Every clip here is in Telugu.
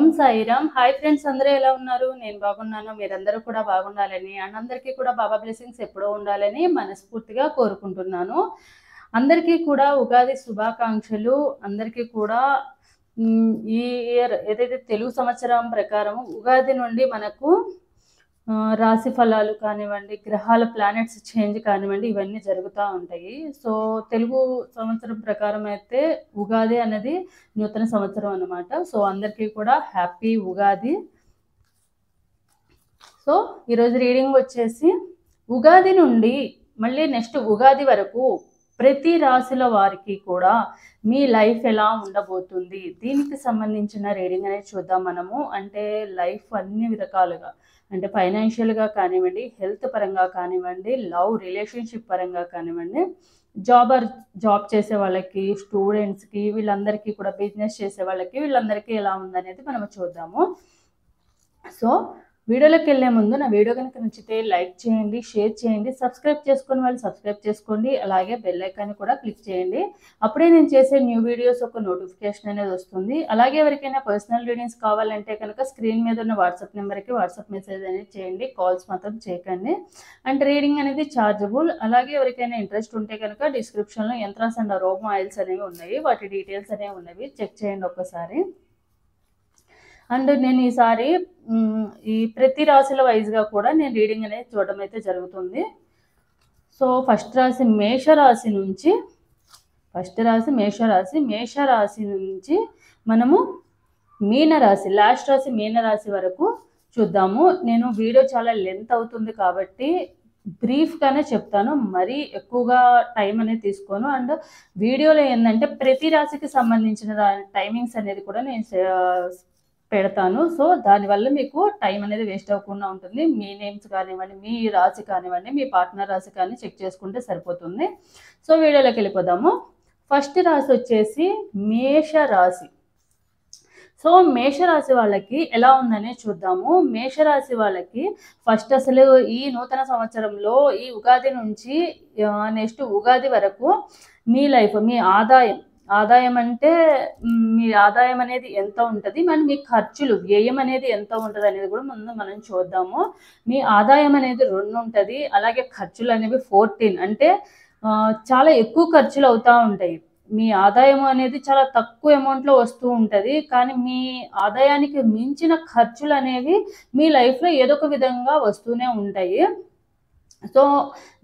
ఓం సాయిరామ్. హాయ్ ఫ్రెండ్స్, అందరూ ఎలా ఉన్నారు? నేను బాగున్నాను. మీరందరూ కూడా బాగుండాలని అండ్ అందరికీ కూడా బాబా బ్లెస్సింగ్స్ ఎప్పుడూ ఉండాలని మనస్ఫూర్తిగా కోరుకుంటున్నాను. అందరికీ కూడా ఉగాది శుభాకాంక్షలు. అందరికీ కూడా ఈ ఇయర్ ఏదైతే తెలుగు సంవత్సరం ప్రకారం ఉగాది నుండి మనకు రాశి ఫలాలు కానివ్వండి, గ్రహాల ప్లానెట్స్ చేంజ్ కానివ్వండి, ఇవన్నీ జరుగుతూ ఉంటాయి. సో తెలుగు సంవత్సరం ప్రకారం అయితే ఉగాది అనేది నూతన సంవత్సరం అన్నమాట. సో అందరికీ కూడా హ్యాపీ ఉగాది. సో ఈరోజు రీడింగ్ వచ్చేసి ఉగాది నుండి మళ్ళీ నెక్స్ట్ ఉగాది వరకు ప్రతి రాశుల వారికి కూడా మీ లైఫ్ ఎలా ఉండబోతుంది, దీనికి సంబంధించిన రీడింగ్ అనేది చూద్దాం మనము. అంటే లైఫ్ అన్ని రకాలుగా, అంటే ఫైనాన్షియల్గా కానివ్వండి, హెల్త్ పరంగా కానివ్వండి, లవ్ రిలేషన్షిప్ పరంగా కానివ్వండి, జాబ్ చేసే వాళ్ళకి, స్టూడెంట్స్కి, వీళ్ళందరికీ కూడా బిజినెస్ చేసే వాళ్ళకి, వీళ్ళందరికీ ఎలా ఉందనేది మనం చూద్దాము. సో వీడియోలోకి వెళ్ళే ముందు నా వీడియో కనుక నచ్చితే లైక్ చేయండి, షేర్ చేయండి, సబ్స్క్రైబ్ చేసుకుని వాళ్ళు సబ్స్క్రైబ్ చేసుకోండి, అలాగే బెల్ ఐకాన్ కూడా క్లిక్ చేయండి. అప్పుడే నేను చేసే న్యూ వీడియోస్ ఒక నోటిఫికేషన్ అనేది వస్తుంది. అలాగే ఎవరికైనా పర్సనల్ రీడింగ్స్ కావాలంటే కనుక స్క్రీన్ మీద ఉన్న వాట్సాప్ నెంబర్కి వాట్సాప్ మెసేజ్ అనేది చేయండి, కాల్స్ మాత్రం చేయకండి. అండ్ రీడింగ్ అనేది ఛార్జబుల్. అలాగే ఎవరికైనా ఇంట్రెస్ట్ ఉంటే కనుక డిస్క్రిప్షన్లో యంత్రాస్ అండ్ అరోమా ఆయిల్స్ అనేవి ఉన్నాయి, వాటి డీటెయిల్స్ అనేవి ఉన్నవి, చెక్ చేయండి ఒక్కసారి. అండ్ నేను ఈసారి ఈ ప్రతి రాశుల వైజ్గా కూడా నేను రీడింగ్ అనేది చూడడం అయితే జరుగుతుంది. సో ఫస్ట్ రాశి మేషరాశి నుంచి, మేషరాశి నుంచి మనము మీనరాశి, లాస్ట్ రాశి మీనరాశి వరకు చూద్దాము. నేను వీడియో చాలా లెంత్ అవుతుంది కాబట్టి బ్రీఫ్గానే చెప్తాను, మరీ ఎక్కువగా టైం అనేది తీసుకోను. అండ్ వీడియోలో ఏంటంటే ప్రతి రాశికి సంబంధించిన టైమింగ్స్ అనేది కూడా నేను పెడతాను. సో దానివల్ల మీకు టైం అనేది వేస్ట్ అవ్వకుండా ఉంటుంది. మీ నేమ్స్ కానివ్వండి, మీ రాశి కానివ్వండి, మీ పార్ట్నర్ రాశి కానీ చెక్ చేసుకుంటే సరిపోతుంది. సో వీడియోలోకి వెళ్ళిపోదాము. ఫస్ట్ రాశి వచ్చేసి మేషరాశి. సో మేషరాశి వాళ్ళకి ఎలా ఉందనే చూద్దాము. మేషరాశి వాళ్ళకి ఫస్ట్ అసలు ఈ నూతన సంవత్సరంలో ఈ ఉగాది నుంచి నెక్స్ట్ ఉగాది వరకు మీ లైఫ్, మీ ఆదాయం అంటే మీ ఆదాయం అనేది ఎంత ఉంటుంది, మరి మీ ఖర్చులు, వ్యయం అనేది ఎంత ఉంటుంది అనేది కూడా ముందు మనం చూద్దాము. మీ ఆదాయం అనేది 2 ఉంటుంది, అలాగే ఖర్చులు అనేవి 14. అంటే చాలా ఎక్కువ ఖర్చులు అవుతూ ఉంటాయి. మీ ఆదాయం అనేది చాలా తక్కువ అమౌంట్లో వస్తూ ఉంటుంది, కానీ మీ ఆదాయానికి మించిన ఖర్చులు అనేవి మీ లైఫ్లో ఏదో ఒక విధంగా వస్తూనే ఉంటాయి. సో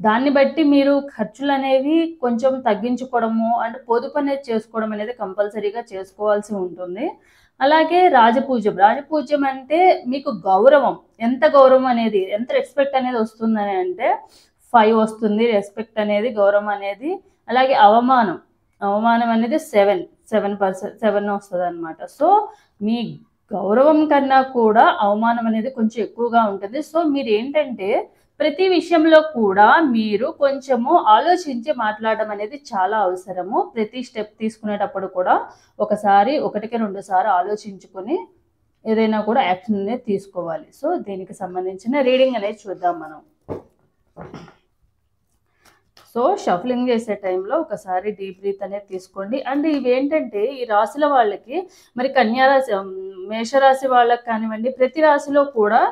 దాన్ని బట్టి మీరు ఖర్చులు అనేవి కొంచెం తగ్గించుకోవడము అండ్ పొదుపు అనేది చేసుకోవడం అనేది కంపల్సరీగా చేసుకోవాల్సి ఉంటుంది. అలాగే రాజపూజ్యం అంటే మీకు గౌరవం, ఎంత గౌరవం అనేది, ఎంత రెస్పెక్ట్ అనేది వస్తుందని అంటే 5 వస్తుంది రెస్పెక్ట్ అనేది, గౌరవం అనేది. అలాగే అవమానం అనేది 7% వస్తుంది అనమాట. సో మీ గౌరవం కన్నా కూడా అవమానం అనేది కొంచెం ఎక్కువగా ఉంటుంది. సో మీరు ఏంటంటే ప్రతి విషయంలో కూడా మీరు కొంచెము ఆలోచించి మాట్లాడడం అనేది చాలా అవసరము. ప్రతి స్టెప్ తీసుకునేటప్పుడు కూడా ఒకటికి 2 సార్లు ఆలోచించుకొని ఏదైనా కూడా యాక్షన్ అనేది తీసుకోవాలి. సో దీనికి సంబంధించిన రీడింగ్ అనేది చూద్దాం మనం. సో షఫలింగ్ చేసే టైంలో ఒకసారి డీప్ బ్రీత్ అనేది తీసుకోండి. అండ్ ఇవేంటంటే ఈ రాశుల వాళ్ళకి, మరి కన్యారాశి, మేషరాశి వాళ్ళకి కానివ్వండి, ప్రతి రాశిలో కూడా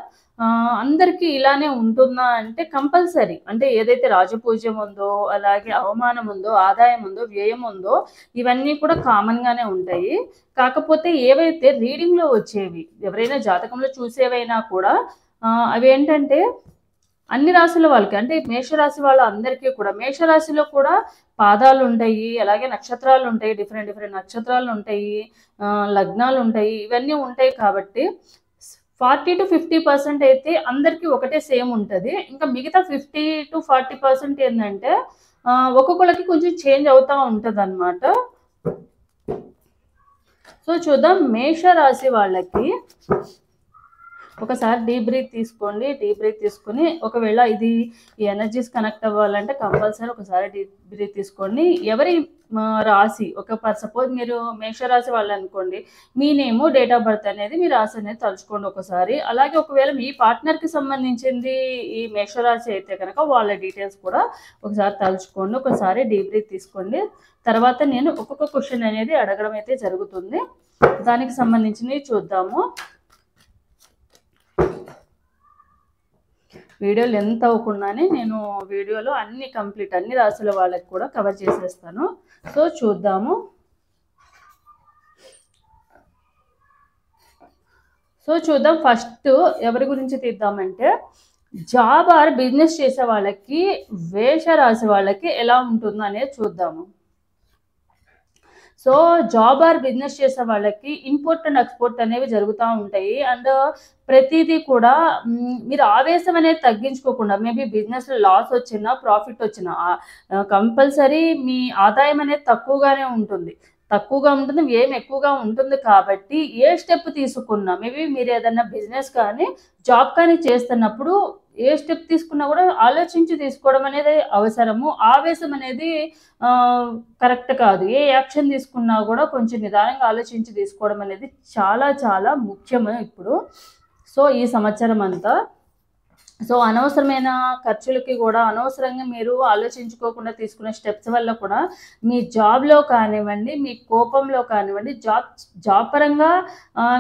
అందరికీ ఇలానే ఉంటుందా అంటే కంపల్సరీ. అంటే ఏదైతే రాజపూజ్యం ఉందో, అలాగే అవమానం ఉందో, ఆదాయం ఉందో, వ్యయం ఉందో, ఇవన్నీ కూడా కామన్గానే ఉంటాయి. కాకపోతే ఏవైతే రీడింగ్లో వచ్చేవి, ఎవరైనా జాతకంలో చూసేవైనా కూడా అవి ఏంటంటే అన్ని రాశుల వాళ్ళకి, అంటే మేషరాశి వాళ్ళ అందరికీ కూడా, మేషరాశిలో కూడా పాదాలు ఉంటాయి, అలాగే నక్షత్రాలు ఉంటాయి, డిఫరెంట్ నక్షత్రాలు ఉంటాయి, లగ్నాలు ఉంటాయి, ఇవన్నీ ఉంటాయి. కాబట్టి 40 to 50% అయితే అందరికీ ఒకటే సేమ్ ఉంటుంది. ఇంకా మిగతా 50 to 40% ఏంటంటే ఒక్కొక్కరికి కొంచెం చేంజ్ అవుతూ ఉంటుంది అనమాట. సో చూద్దాం మేషరాశి వాళ్ళకి. ఒకసారి డీప్ బ్రీత్ తీసుకోండి. డీప్ బ్రీత్ తీసుకుని ఒకవేళ ఈ ఎనర్జీస్ కనెక్ట్ అవ్వాలంటే కంపల్సరీ ఒకసారి డీప్ బ్రీత్ తీసుకోండి. ఎవరి రాసి ఒక సపోజ్ మీరు మేషరాశి వాళ్ళు అనుకోండి, మీ నేము డేట్ ఆఫ్ బర్త్ అనేది మీ రాశి అనేది తలుచుకోండి ఒకసారి. అలాగే ఒకవేళ మీ పార్ట్నర్కి సంబంధించింది ఈ మేషరాశి అయితే కనుక వాళ్ళ డీటెయిల్స్ కూడా ఒకసారి తలుచుకోండి. ఒకసారి డీప్ బ్రీత్ తీసుకోండి. తర్వాత నేను ఒక్కొక్క క్వశ్చన్ అనేది అడగడం అయితే జరుగుతుంది. దానికి సంబంధించినవి చూద్దాము. వీడియో లెంత్ అవ్వకుండానే నేను వీడియోలో అన్ని రాశుల వాళ్ళకి కూడా కవర్ చేసేస్తాను. సో చూద్దాము. ఫస్ట్ ఎవరి గురించి తీద్దామంటే, జాబ్ ఆర్ బిజినెస్ చేసే వాళ్ళకి, మేష రాశి వాళ్ళకి ఎలా ఉంటుందో అనేది చూద్దాము. సో జాబ్ ఆర్ బిజినెస్ చేసే వాళ్ళకి ఇంపోర్ట్ అండ్ ఎక్స్పోర్ట్ అనేవి జరుగుతూ ఉంటాయి. అండ్ ప్రతిదీ కూడా మీరు ఆవేశం అనేది తగ్గించుకోకుండా, మేబీ బిజినెస్లో లాస్ వచ్చినా ప్రాఫిట్ వచ్చినా కంపల్సరీ మీ ఆదాయం అనేది తక్కువగా ఉంటుంది, వ్యయం ఎక్కువగా ఉంటుంది. కాబట్టి ఏ స్టెప్ తీసుకున్నా, మేబీ మీరు ఏదైనా బిజినెస్ కానీ జాబ్ కానీ చేస్తున్నప్పుడు ఏ స్టెప్ తీసుకున్నా కూడా ఆలోచించి తీసుకోవడం అనేది అవసరము. ఆవేశం అనేది కరెక్ట్ కాదు. ఏ యాక్షన్ తీసుకున్నా కూడా కొంచెం నిదానంగా ఆలోచించి తీసుకోవడం అనేది చాలా చాలా ముఖ్యము ఇప్పుడు. సో ఈ సంవత్సరం అంతా సో అనవసరమైన ఖర్చులకి కూడా, అనవసరంగా మీరు ఆలోచించుకోకుండా తీసుకునే స్టెప్స్ వల్ల కూడా మీ జాబ్లో కానివ్వండి, మీ కోపంలో కానివ్వండి, జాబ్ పరంగా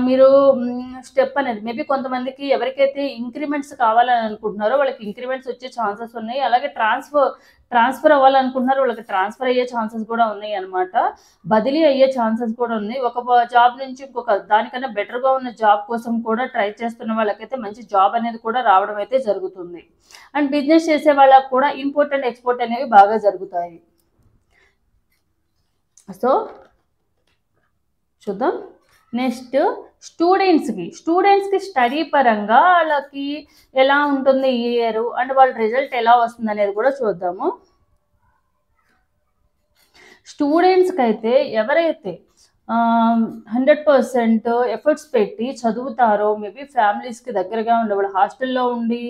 మీరు స్టెప్ అనేది మేబీ కొంతమందికి ఎవరికైతే ఇంక్రిమెంట్స్ కావాలని అనుకుంటున్నారో వాళ్ళకి ఇంక్రిమెంట్స్ వచ్చే ఛాన్సెస్ ఉన్నాయి. అలాగే ట్రాన్స్ఫర్ అవ్వాలనుకుంటున్నారు, వాళ్ళకి ట్రాన్స్ఫర్ అయ్యే ఛాన్సెస్ కూడా ఉన్నాయి అనమాట. బదిలీ అయ్యే ఛాన్సెస్ కూడా ఉన్నాయి. ఒక జాబ్ నుంచి ఇంకొక దానికన్నా బెటర్గా ఉన్న జాబ్ కోసం కూడా ట్రై చేస్తున్న వాళ్ళకైతే మంచి జాబ్ అనేది కూడా రావడం అయితే జరుగుతుంది. అండ్ బిజినెస్ చేసే వాళ్ళకి కూడా ఇంపోర్ట్ అండ్ ఎక్స్పోర్ట్ అనేవి బాగా జరుగుతాయి. సో చూద్దాం. నెక్స్ట్ స్టూడెంట్స్కి స్టడీ పరంగా వాళ్ళకి ఎలా ఉంటుంది ఈ ఇయర్, అండ్ వాళ్ళ రిజల్ట్ ఎలా వస్తుంది అనేది కూడా చూద్దాము. స్టూడెంట్స్కి అయితే ఎవరైతే 100% ఎఫర్ట్స్ పెట్టి చదువుతారో, మేబీ ఫ్యామిలీస్కి దగ్గరగా ఉండేవాళ్ళు, హాస్టల్లో ఉండి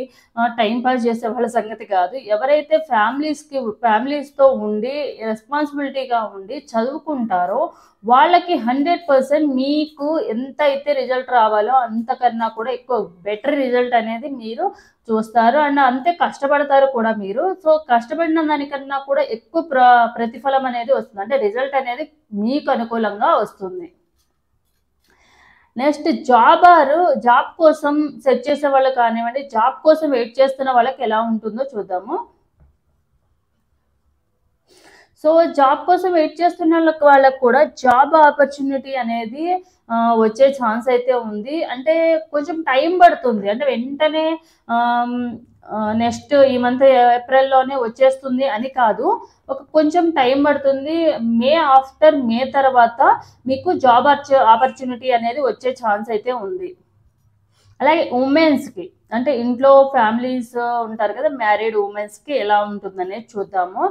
టైం పాస్ చేసే వాళ్ళ సంగతి కాదు, ఎవరైతే ఫ్యామిలీస్తో ఉండి రెస్పాన్సిబిలిటీగా ఉండి చదువుకుంటారో వాళ్ళకి 100% మీకు ఎంత అయితే రిజల్ట్ రావాలో అంతకన్నా కూడా ఎక్కువ బెటర్ రిజల్ట్ అనేది మీరు చూస్తారు. అండ్ అంతే కష్టపడతారు కూడా మీరు. సో కష్టపడిన దానికన్నా కూడా ఎక్కువ ప్రతిఫలం అనేది వస్తుంది, అంటే రిజల్ట్ అనేది మీకు అనుకూలంగా వస్తుంది. నెక్స్ట్ జాబ్ కోసం సెట్ చేసే వాళ్ళు కానివ్వండి, జాబ్ కోసం వెయిట్ చేస్తున్న వాళ్ళకి ఎలా ఉంటుందో చూద్దాము. సో జాబ్ కోసం వెయిట్ చేస్తున్న వాళ్ళకి కూడా జాబ్ ఆపర్చునిటీ అనేది వచ్చే ఛాన్స్ అయితే ఉంది. అంటే కొంచెం టైం పడుతుంది, అంటే వెంటనే నెక్స్ట్ ఈ మంత్ ఏప్రిల్లోనే వచ్చేస్తుంది అని కాదు, కొంచెం టైం పడుతుంది. ఆఫ్టర్ మే తర్వాత మీకు జాబ్ ఆపర్చునిటీ అనేది వచ్చే ఛాన్స్ అయితే ఉంది. అలాగే ఉమెన్స్కి, అంటే ఇంట్లో ఫ్యామిలీస్ ఉంటారు కదా, మ్యారీడ్ ఉమెన్స్కి ఎలా ఉంటుందనేది చూద్దాము.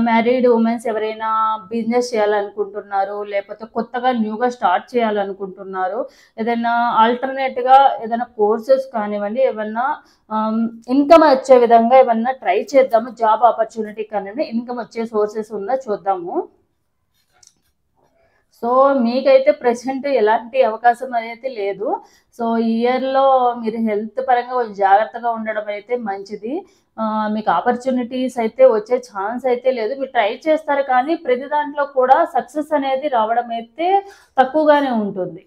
మ్యారీడ్ ఉమెన్స్ ఎవరైనా బిజినెస్ చేయాలనుకుంటున్నారు, లేకపోతే కొత్తగా న్యూగా స్టార్ట్ చేయాలనుకుంటున్నారు, ఏదైనా ఆల్టర్నేట్గా ఏదైనా కోర్సెస్ కానివ్వండి, ఏమన్నా ఇన్కమ్ వచ్చే విధంగా ఏమన్నా ట్రై చేద్దాము. జాబ్ ఆపర్చునిటీ కానివ్వండి, ఇన్కమ్ వచ్చే సోర్సెస్ ఉందా చూద్దాము. సో మీకైతే ప్రెసెంట్ ఎలాంటి అవకాశం అనేది లేదు. సో ఈ ఇయర్లో మీరు హెల్త్ పరంగా కొంచెం జాగ్రత్తగా ఉండడం అయితే మంచిది. మీకు ఆపర్చునిటీస్ అయితే వచ్చే ఛాన్స్ అయితే లేదు. మీరు ట్రై చేస్తారు కానీ ప్రతి దాంట్లో కూడా సక్సెస్ అనేది రావడం అయితే తక్కువగానే ఉంటుంది.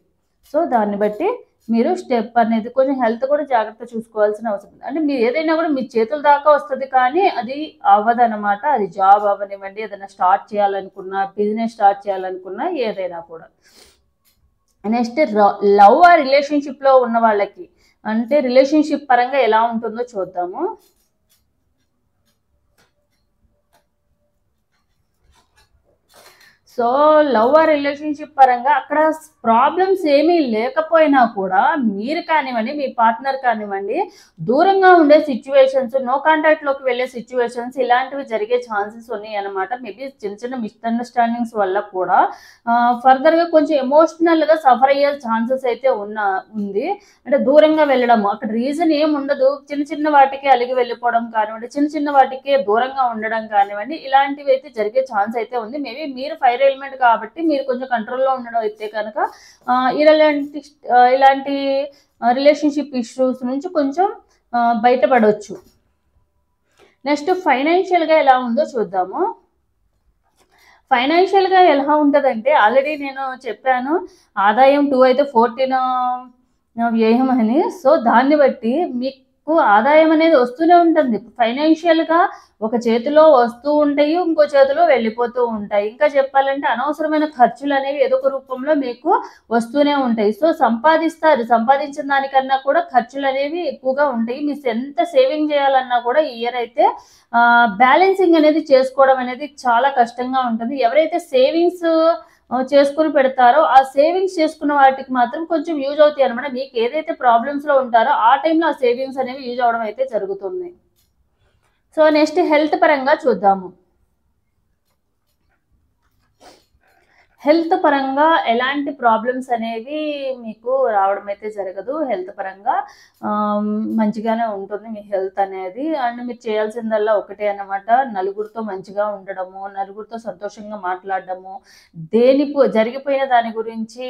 సో దాన్ని బట్టి మీరు స్టెప్ అనేది కొంచెం హెల్త్ కూడా జాగ్రత్త చూసుకోవాల్సిన అవసరం ఉంది. అంటే మీరు ఏదైనా కూడా మీ చేతుల దాకా వస్తుంది కానీ అది అవ్వదన్నమాట. అది జాబ్ అవ్వనివ్వండి, ఏదైనా స్టార్ట్ చేయాలనుకున్నా, బిజినెస్ స్టార్ట్ చేయాలనుకున్నా, ఏదైనా కూడా. నెక్స్ట్ లవ్ ఆ రిలేషన్షిప్లో ఉన్న వాళ్ళకి, అంటే రిలేషన్షిప్ పరంగా ఎలా ఉంటుందో చూద్దాము. సో లవ్ ఆర్ రిలేషన్షిప్ పరంగా అక్కడ ప్రాబ్లమ్స్ ఏమీ లేకపోయినా కూడా మీరు కానివ్వండి, మీ పార్ట్నర్ కానివ్వండి, దూరంగా ఉండే సిచ్యువేషన్స్, నో కాంటాక్ట్లోకి వెళ్ళే సిచ్యువేషన్స్ ఇలాంటివి జరిగే ఛాన్సెస్ ఉన్నాయి అన్నమాట. మేబీ చిన్న చిన్న మిస్అండర్స్టాండింగ్స్ వల్ల కూడా ఫర్దర్గా కొంచెం ఎమోషనల్గా సఫర్ అయ్యే ఛాన్సెస్ అయితే ఉంది. అంటే దూరంగా వెళ్ళడం, అక్కడ రీజన్ ఏం ఉండదు, చిన్న చిన్న వాటికి అలిగి వెళ్ళిపోవడం కానివ్వండి, చిన్న చిన్న వాటికి దూరంగా ఉండడం కానివ్వండి, ఇలాంటివి అయితే జరిగే ఛాన్స్ అయితే ఉంది. మేబీ మీరు ఫైర్ ఎలిమెంట్ కాబట్టి మీరు కొంచెం కంట్రోల్లో ఉండడం అయితే కనుక ఇలాంటి రిలేషన్షిప్ ఇష్యూస్ నుంచి కొంచెం బయటపడవచ్చు. నెక్స్ట్ ఫైనాన్షియల్గా ఎలా ఉందో చూద్దాము. ఫైనాన్షియల్గా ఎలా ఉంటుందంటే ఆల్రెడీ నేను చెప్పాను, ఆదాయం 2 అయితే 14 వ్యయం అని. సో దాన్ని బట్టి మీకు ఆదాయం అనేది వస్తూనే ఉంటుంది. ఫైనాన్షియల్గా ఒక చేతిలో వస్తూ ఉంటాయి, ఇంకో చేతిలో వెళ్ళిపోతూ ఉంటాయి. ఇంకా చెప్పాలంటే అనవసరమైన ఖర్చులు అనేవి ఏదో ఒక రూపంలో మీకు వస్తూనే ఉంటాయి. సో సంపాదిస్తారు, సంపాదించిన దానికన్నా కూడా ఖర్చులు అనేవి ఎక్కువగా ఉంటాయి. మీరు ఎంత సేవింగ్ చేయాలన్నా కూడా ఈ ఇయర్ అయితే బ్యాలెన్సింగ్ అనేది చేసుకోవడం అనేది చాలా కష్టంగా ఉంటుంది. ఎవరైతే సేవింగ్స్ చేసుకుని పెడతారో ఆ సేవింగ్స్ చేసుకున్న వాటికి మాత్రం కొంచెం యూజ్ అవుతాయి అనమాట. మీకు ఏదైతే ప్రాబ్లమ్స్లో ఉంటారో ఆ టైంలో ఆ సేవింగ్స్ అనేవి యూజ్ అవడం అయితే జరుగుతుంది. సో నెక్స్ట్ హెల్త్ పరంగా చూద్దాము. హెల్త్ పరంగా ఎలాంటి ప్రాబ్లమ్స్ అనేవి మీకు రావడం అయితే జరగదు. హెల్త్ పరంగా మంచిగానే ఉంటుంది మీ హెల్త్ అనేది. అండ్ మీరు చేయాల్సిందల్లా ఒకటే అన్నమాట, నలుగురితో మంచిగా ఉండడము, నలుగురితో సంతోషంగా మాట్లాడడము, జరిగిపోయిన దాని గురించి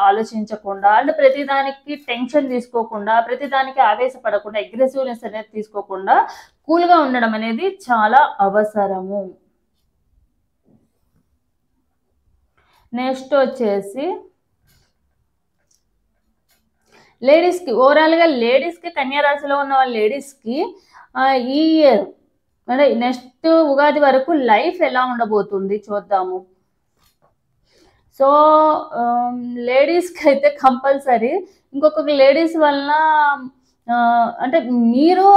ఆలోచించకుండా, అండ్ ప్రతిదానికి టెన్షన్ తీసుకోకుండా, ప్రతిదానికి ఆవేశపడకుండా, అగ్రెసివ్నెస్ అనేది తీసుకోకుండా కూల్గా ఉండడం అనేది చాలా అవసరము. నెక్స్ట్ వచ్చేసి లేడీస్కి, ఓవరాల్గా లేడీస్కి, కన్యారాశిలో ఉన్న వాళ్ళ లేడీస్కి ఈ ఇయర్ అంటే నెక్స్ట్ ఉగాది వరకు లైఫ్ ఎలా ఉండబోతుంది చూద్దాము. సో లేడీస్కి అయితే కంపల్సరీ ఇంకొక లేడీస్ వలన అంటే మీరు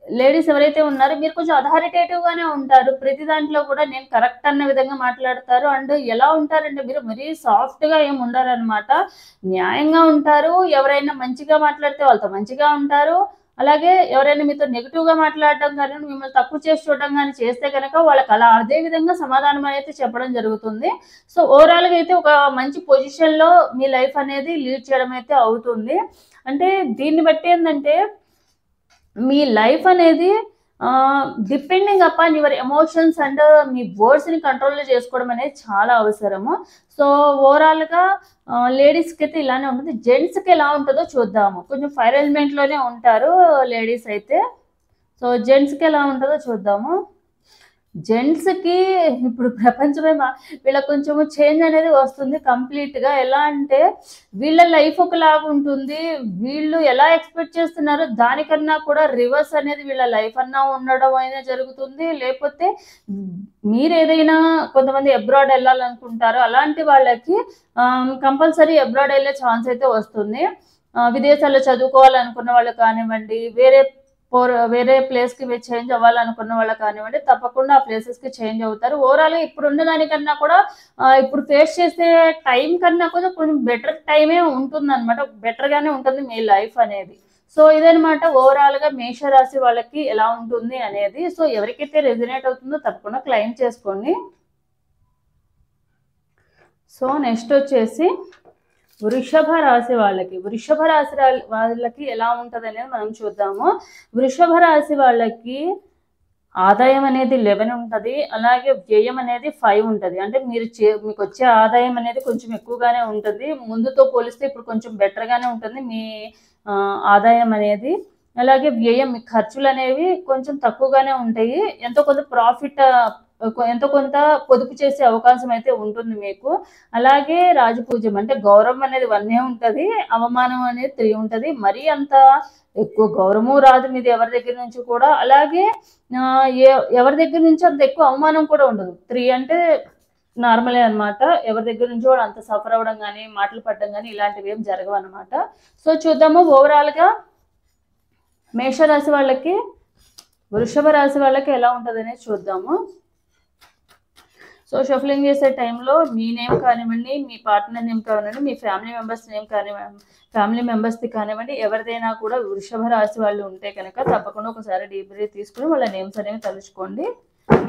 లేడీస్ ఎవరైతే ఉన్నారో మీరు కొంచెం అథారిటేటివ్గానే ఉంటారు. ప్రతి దాంట్లో కూడా నేను కరెక్ట్ అన్న విధంగా మాట్లాడతారు. అండ్ ఎలా ఉంటారంటే మీరు మరీ సాఫ్ట్గా ఏమి ఉండారనమాట, న్యాయంగా ఉంటారు. ఎవరైనా మంచిగా మాట్లాడితే వాళ్ళతో మంచిగా ఉంటారు. అలాగే ఎవరైనా మీతో నెగిటివ్గా మాట్లాడడం కానీ, మిమ్మల్ని తక్కువ చేసి చూడడం కానీ చేస్తే కనుక వాళ్ళకి అలా అదే విధంగా సమాధానం అయితే చెప్పడం జరుగుతుంది. సో ఓవరాల్గా అయితే ఒక మంచి పొజిషన్లో మీ లైఫ్ అనేది లీడ్ చేయడం అయితే అవుతుంది. అంటే దీన్ని బట్టి ఏంటంటే మీ లైఫ్ అనేది depending upon your emotions and మీ వర్డ్స్ని కంట్రోల్లో చేసుకోవడం అనేది చాలా అవసరము. సో ఓవరాల్గా లేడీస్కి అయితే ఇలానే ఉంటుంది. జెంట్స్కి ఎలా ఉంటుందో చూద్దాము. కొంచెం ఫైర్ ఎలిమెంట్లోనే ఉంటారు లేడీస్ అయితే. సో జెంట్స్కి ఎలా ఉంటుందో చూద్దాము. జెంట్స్కి ఇప్పుడు ప్రపంచమే వీళ్ళకి కొంచెము చేంజ్ అనేది వస్తుంది కంప్లీట్గా. ఎలా అంటే వీళ్ళ లైఫ్ ఒకలాగా ఉంటుంది, వీళ్ళు ఎలా ఎక్స్పెక్ట్ చేస్తున్నారో దానికన్నా కూడా రివర్స్ అనేది వీళ్ళ లైఫ్ అన్నా ఉండడం అయినా జరుగుతుంది. లేకపోతే మీరు ఏదైనా కొంతమంది అబ్రాడ్ వెళ్ళాలనుకుంటారో అలాంటి వాళ్ళకి కంపల్సరీ అబ్రాడ్ వెళ్ళే ఛాన్స్ అయితే వస్తుంది. విదేశాల్లో చదువుకోవాలనుకున్న వాళ్ళు కానివ్వండి, వేరే ప్లేస్కి చేంజ్ అవ్వాలనుకున్న వాళ్ళు కానివ్వండి, తప్పకుండా ఆ ప్లేసెస్కి చేంజ్ అవుతారు. ఓవరాల్గా ఇప్పుడు ఉన్న దానికన్నా కూడా ఇప్పుడు ఫేస్ చేసే టైం కన్నా కూడా కొంచెం బెటర్ టైమే ఉంటుందన్నమాట, బెటర్గానే ఉంటుంది మీ లైఫ్ అనేది. సో ఇదనమాట ఓవరాల్గా మేషరాశి వాళ్ళకి ఎలా ఉంటుంది అనేది. సో ఎవరికైతే రెజినేట్ అవుతుందో తప్పకుండా క్లెయిమ్ చేసుకోండి. సో నెక్స్ట్ వచ్చేసి వృషభ రాశి వాళ్ళకి ఎలా ఉంటుంది అనేది మనం చూద్దాము. వృషభ రాశి వాళ్ళకి ఆదాయం అనేది 11 ఉంటుంది, అలాగే వ్యయం అనేది 5 ఉంటుంది. అంటే మీకు వచ్చే ఆదాయం అనేది కొంచెం ఎక్కువగానే ఉంటుంది, ముందుతో పోలిస్తే ఇప్పుడు కొంచెం బెటర్గానే ఉంటుంది మీ ఆదాయం అనేది. అలాగే వ్యయం, మీ ఖర్చులు అనేవి కొంచెం తక్కువగానే ఉంటాయి. ఎంతో కొంత పొదుపు చేసే అవకాశం అయితే ఉంటుంది మీకు. అలాగే రాజపూజ్యం అంటే గౌరవం అనేది 1 ఉంటుంది, అవమానం అనేది 3 ఉంటుంది. మరీ అంత ఎక్కువ గౌరవము రాదు మీది ఎవరి దగ్గర నుంచి కూడా. అలాగే ఎవరి దగ్గర నుంచి అంత ఎక్కువ అవమానం కూడా ఉండదు. 3 అంటే నార్మలే అనమాట. ఎవరి దగ్గర నుంచి కూడా అంత సఫర్ అవ్వడం కానీ, మాటలు పడడం కానీ ఇలాంటివి ఏం జరగవు అనమాట. సో చూద్దాము ఓవరాల్గా మేషరాశి వాళ్ళకి, వృషభ రాశి వాళ్ళకి ఎలా ఉంటుంది అనేది చూద్దాము. సో షఫలింగ్ చేసే టైంలో మీ నేమ్ కానివ్వండి, మీ పార్ట్నర్ నేమ్ కానివ్వండి, మీ ఫ్యామిలీ మెంబర్స్ నేమ్ కానివ్వండి, ఫ్యామిలీ మెంబర్స్ది కానివ్వండి, ఎవరిదైనా కూడా వృషభ రాశి వాళ్ళు ఉంటే కనుక తప్పకుండా ఒకసారి డీప్ బ్రీత్ తీసుకుని వాళ్ళ నేమ్స్ అనేవి తలుచుకోండి.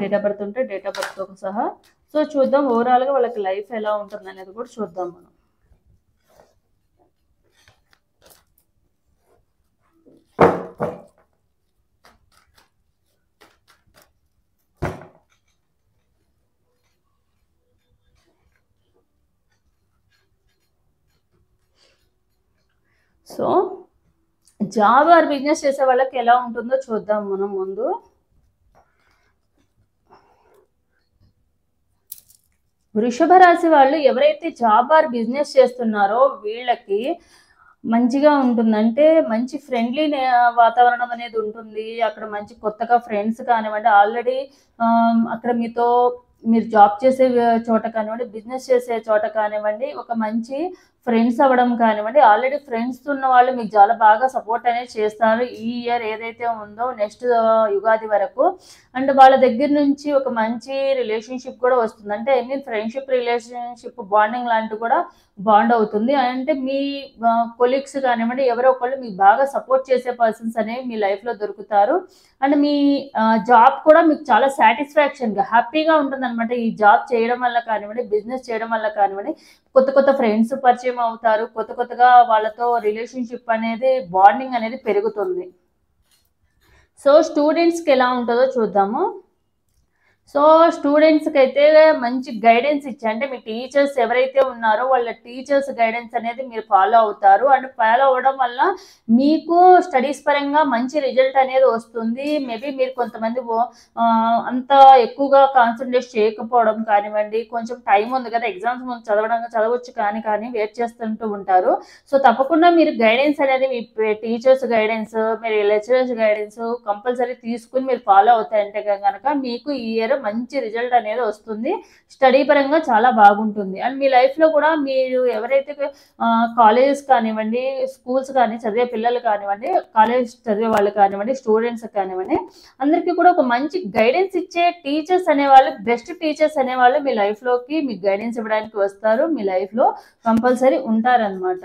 డేట్ ఆఫ్ బర్త్ ఉంటే డేట్ ఆఫ్ బర్త్తో సహా. సో చూద్దాం ఓవరాల్గా వాళ్ళకి లైఫ్ ఎలా ఉంటుంది అనేది కూడా చూద్దాం మనం. సో జాబ్ ఆర్ బిజినెస్ చేసే వాళ్ళకి ఎలా ఉంటుందో చూద్దాం మనం ముందు. వృషభ రాశి వాళ్ళు ఎవరైతే జాబ్ ఆర్ బిజినెస్ చేస్తున్నారో వీళ్ళకి మంచిగా ఉంటుందంటే మంచి ఫ్రెండ్లీ వాతావరణం అనేది ఉంటుంది. అక్కడ మంచి కొత్తగా ఫ్రెండ్స్ కానివ్వండి, ఆల్రెడీ అక్కడ మీరు జాబ్ చేసే చోట కానివ్వండి, బిజినెస్ చేసే చోట కానివ్వండి, ఒక మంచి ఫ్రెండ్స్ అవ్వడం కానివ్వండి, ఆల్రెడీ ఫ్రెండ్స్ ఉన్న వాళ్ళు మీకు చాలా బాగా సపోర్ట్ అనేది చేస్తారు ఈ ఇయర్ ఏదైతే ఉందో నెక్స్ట్ యుగాది వరకు. అండ్ వాళ్ళ దగ్గర నుంచి ఒక మంచి రిలేషన్షిప్ కూడా వస్తుంది. అంటే I mean friendship relationship bonding లాంటివి కూడా బాండ్ అవుతుంది. అంటే మీ కొలీగ్స్ కానివ్వండి, ఎవరో ఒకళ్ళు మీకు బాగా సపోర్ట్ చేసే పర్సన్స్ అనేవి మీ లైఫ్లో దొరుకుతారు. అండ్ మీ జాబ్ కూడా మీకు చాలా సాటిస్ఫాక్షన్గా హ్యాపీగా ఉంటుంది అనమాట. ఈ జాబ్ చేయడం వల్ల కానివ్వండి, బిజినెస్ చేయడం వల్ల కానివ్వండి, కొత్త కొత్త ఫ్రెండ్స్ పరిచయం అవుతారు. కొత్తగా వాళ్ళతో రిలేషన్షిప్ అనేది బాండింగ్ అనేది పెరుగుతుంది. సో స్టూడెంట్స్కి ఎలా ఉంటుందో చూద్దాము. సో స్టూడెంట్స్కి అయితే మంచి గైడెన్స్ ఇచ్చి, అంటే మీ టీచర్స్ ఎవరైతే ఉన్నారో వాళ్ళ టీచర్స్ గైడెన్స్ అనేది మీరు ఫాలో అవుతారు. అండ్ ఫాలో అవ్వడం వల్ల మీకు స్టడీస్ పరంగా మంచి రిజల్ట్ అనేది వస్తుంది. మేబీ మీరు కొంతమంది అంత ఎక్కువగా కాన్సన్ట్రేట్ చేయకపోవడం కానివ్వండి, కొంచెం టైం ఉంది కదా ఎగ్జామ్స్ ముందు చదవచ్చు కానీ వెయిట్ చేస్తుంటూ ఉంటారు. సో తప్పకుండా మీరు గైడెన్స్ అనేది మీ టీచర్స్ గైడెన్స్, మీరు లెక్చరర్స్ గైడెన్స్ కంపల్సరీ తీసుకుని మీరు ఫాలో అవుతాయంటే కనుక మీకు ఈ ఇయర్ మంచి రిజల్ట్ అనేది వస్తుంది. స్టడీ పరంగా చాలా బాగుంటుంది. అండ్ మీ లైఫ్లో కూడా మీరు ఎవరైతే కాలేజెస్ కానివ్వండి, స్కూల్స్ కానీ చదివే పిల్లలు కానివ్వండి, కాలేజ్ చదివే వాళ్ళు కానివ్వండి, స్టూడెంట్స్ కానివ్వండి, అందరికీ కూడా ఒక మంచి గైడెన్స్ ఇచ్చే టీచర్స్ అనేవాళ్ళు, బెస్ట్ టీచర్స్ అనేవాళ్ళు మీ లైఫ్లోకి మీకు గైడెన్స్ ఇవ్వడానికి వస్తారు. మీ లైఫ్లో కంపల్సరీ ఉంటారనమాట.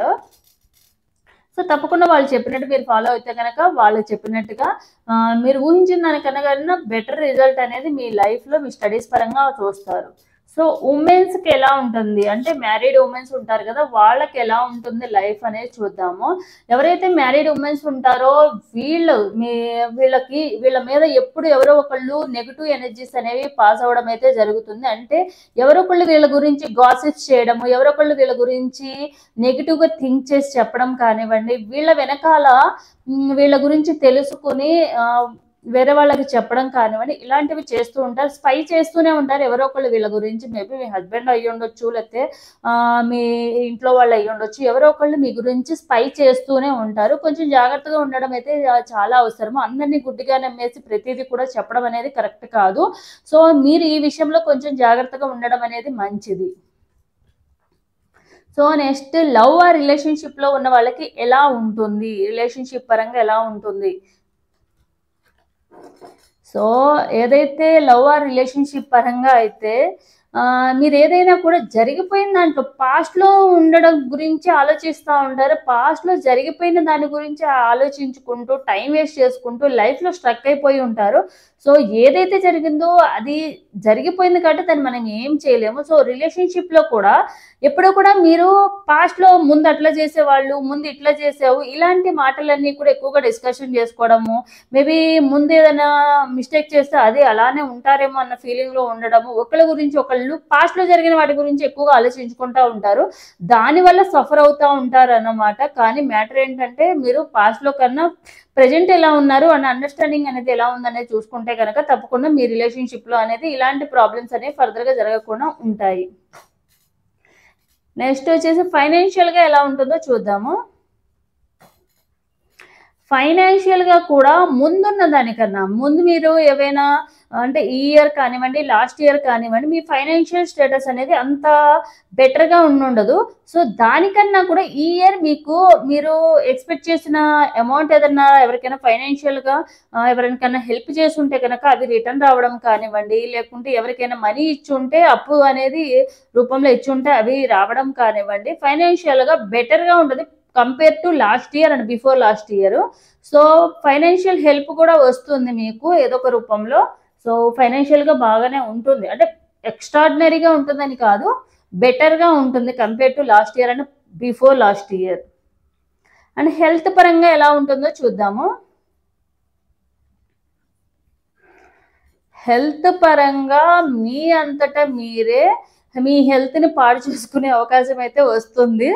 సో తప్పకుండా వాళ్ళు చెప్పినట్టు మీరు ఫాలో అయితే కనుక వాళ్ళు చెప్పినట్టుగా మీరు ఊహించిన దానికన్నా బెటర్ రిజల్ట్ అనేది మీ లైఫ్లో మీ స్టడీస్ పరంగా చూస్తారు. సో ఉమెన్స్కి ఎలా ఉంటుంది అంటే మ్యారీడ్ ఉమెన్స్ ఉంటారు కదా, వాళ్ళకి ఎలా ఉంటుంది లైఫ్ అనేది చూద్దాము. ఎవరైతే మ్యారీడ్ ఉమెన్స్ ఉంటారో వీళ్ళ మీద ఎప్పుడు ఎవరో ఒకళ్ళు నెగిటివ్ ఎనర్జీస్ అనేవి పాస్ అవ్వడం అయితే జరుగుతుంది. అంటే ఎవరొకళ్ళు వీళ్ళ గురించి గాసిప్స్ చేయడము, ఎవరొకళ్ళు వీళ్ళ గురించి నెగిటివ్గా థింక్ చేసి చెప్పడం కానివ్వండి, వీళ్ళ గురించి తెలుసుకుని వేరే వాళ్ళకి చెప్పడం కానివ్వండి, ఇలాంటివి చేస్తూ ఉంటారు. స్పై చేస్తూనే ఉంటారు ఎవరో ఒకళ్ళు వీళ్ళ గురించి. మేబీ మీ హస్బెండ్ అయ్యి ఉండొచ్చు, లేకపోతే మీ ఇంట్లో వాళ్ళు అయ్యి ఉండొచ్చు. ఎవరో ఒకళ్ళు మీ గురించి స్పై చేస్తూనే ఉంటారు. కొంచెం జాగ్రత్తగా ఉండడం అయితే చాలా అవసరము. అందరినీ గుడ్డిగా నమ్మేసి ప్రతిదీ కూడా చెప్పడం అనేది కరెక్ట్ కాదు. సో మీరు ఈ విషయంలో కొంచెం జాగ్రత్తగా ఉండడం అనేది మంచిది. సో నెక్స్ట్ లవ్ ఆ రిలేషన్షిప్లో ఉన్న వాళ్ళకి ఎలా ఉంటుంది, రిలేషన్షిప్ పరంగా ఎలా ఉంటుంది. సో ఏదైతే లవ్ ఆర్ రిలేషన్షిప్ పరంగా అయితే మీరు ఏదైనా కూడా జరిగిపోయిన దాంట్లో పాస్ట్లో ఉండడం గురించి ఆలోచిస్తూ ఉంటారు. పాస్ట్లో జరిగిపోయిన దాని గురించి ఆలోచించుకుంటూ టైం వేస్ట్ చేసుకుంటూ లైఫ్లో స్ట్రక్ అయిపోయి ఉంటారు. సో ఏదైతే జరిగిందో అది జరిగిపోయింది కాబట్టి దాన్ని మనం ఏం చేయలేము. సో రిలేషన్షిప్లో కూడా ఎప్పుడూ కూడా మీరు పాస్ట్లో ముందు అట్లా చేసేవాళ్ళు, ముందు ఇట్లా చేసావు, ఇలాంటి మాటలన్నీ కూడా ఎక్కువగా డిస్కషన్ చేసుకోవడము, మేబీ ముందు ఏదైనా మిస్టేక్ చేస్తే అది అలానే ఉంటారేమో అన్న ఫీలింగ్లో ఉండడము, ఒకళ్ళ గురించి ఒకళ్ళు పాస్ట్లో జరిగిన వాటి గురించి ఎక్కువగా ఆలోచించుకుంటూ ఉంటారు. దానివల్ల సఫర్ అవుతూ ఉంటారు అన్నమాట. కానీ మ్యాటర్ ఏంటంటే మీరు పాస్ట్లో కన్నా ప్రజెంట్ ఎలా ఉన్నారు అన్న అండర్స్టాండింగ్ అనేది ఎలా ఉందనేది చూసుకుంటే కనుక తప్పకుండా మీ రిలేషన్షిప్లో అనేది ఇలాంటి ప్రాబ్లమ్స్ అనేవి ఫర్దర్గా జరగకుండా ఉంటాయి. నెక్స్ట్ వచ్చేసి ఫైనాన్షియల్గా ఎలా ఉంటుందో చూద్దాము. ఫైనాన్షియల్‌గా కూడా ముందున్న దానికన్నా ముందు మీరు ఏవైనా అంటే ఈ ఇయర్ కానివ్వండి, లాస్ట్ ఇయర్ కానివ్వండి, మీ ఫైనాన్షియల్ స్టేటస్ అనేది అంత బెటర్‌గా ఉండుండదు. సో, దానికన్నా కూడా ఈ ఇయర్ మీరు ఎక్స్‌పెక్ట్ చేసిన అమౌంట్ ఏదన్నా ఎవరికైనా ఫైనాన్షియల్‌గా ఎవరికైనా హెల్ప్ చేసుంటే గనక అవి రిటర్న్ రావడం కానివ్వండి, లేకుంటే ఎవరికైనా మనీ ఇచ్చుంటే అప్పు అనేది రూపంలో ఇచ్చుంటే అవి రావడం కానివ్వండి, ఫైనాన్షియల్‌గా బెటర్‌గా ఉంటది. Compare to last year and before last year. So, financial help కూడా వస్తుంది మీకు ఏదో ఒక రూపంలో. సో, ఫైనాన్షియల్‌గా బాగానే ఉంటుంది. అంటే ఎక్స్ట్రార్డినరీగా ఉంటుందని కాదు. బెటర్‌గా ఉంటుంది compare to last year and before last year. And health పరంగా ఎలా ఉంటుందో చూద్దాము. హెల్త్ పరంగా మీ అంతటా మీరే మీ హెల్త్‌ని పాడు చేసుకునే అవకాశం అయితే వస్తుంది.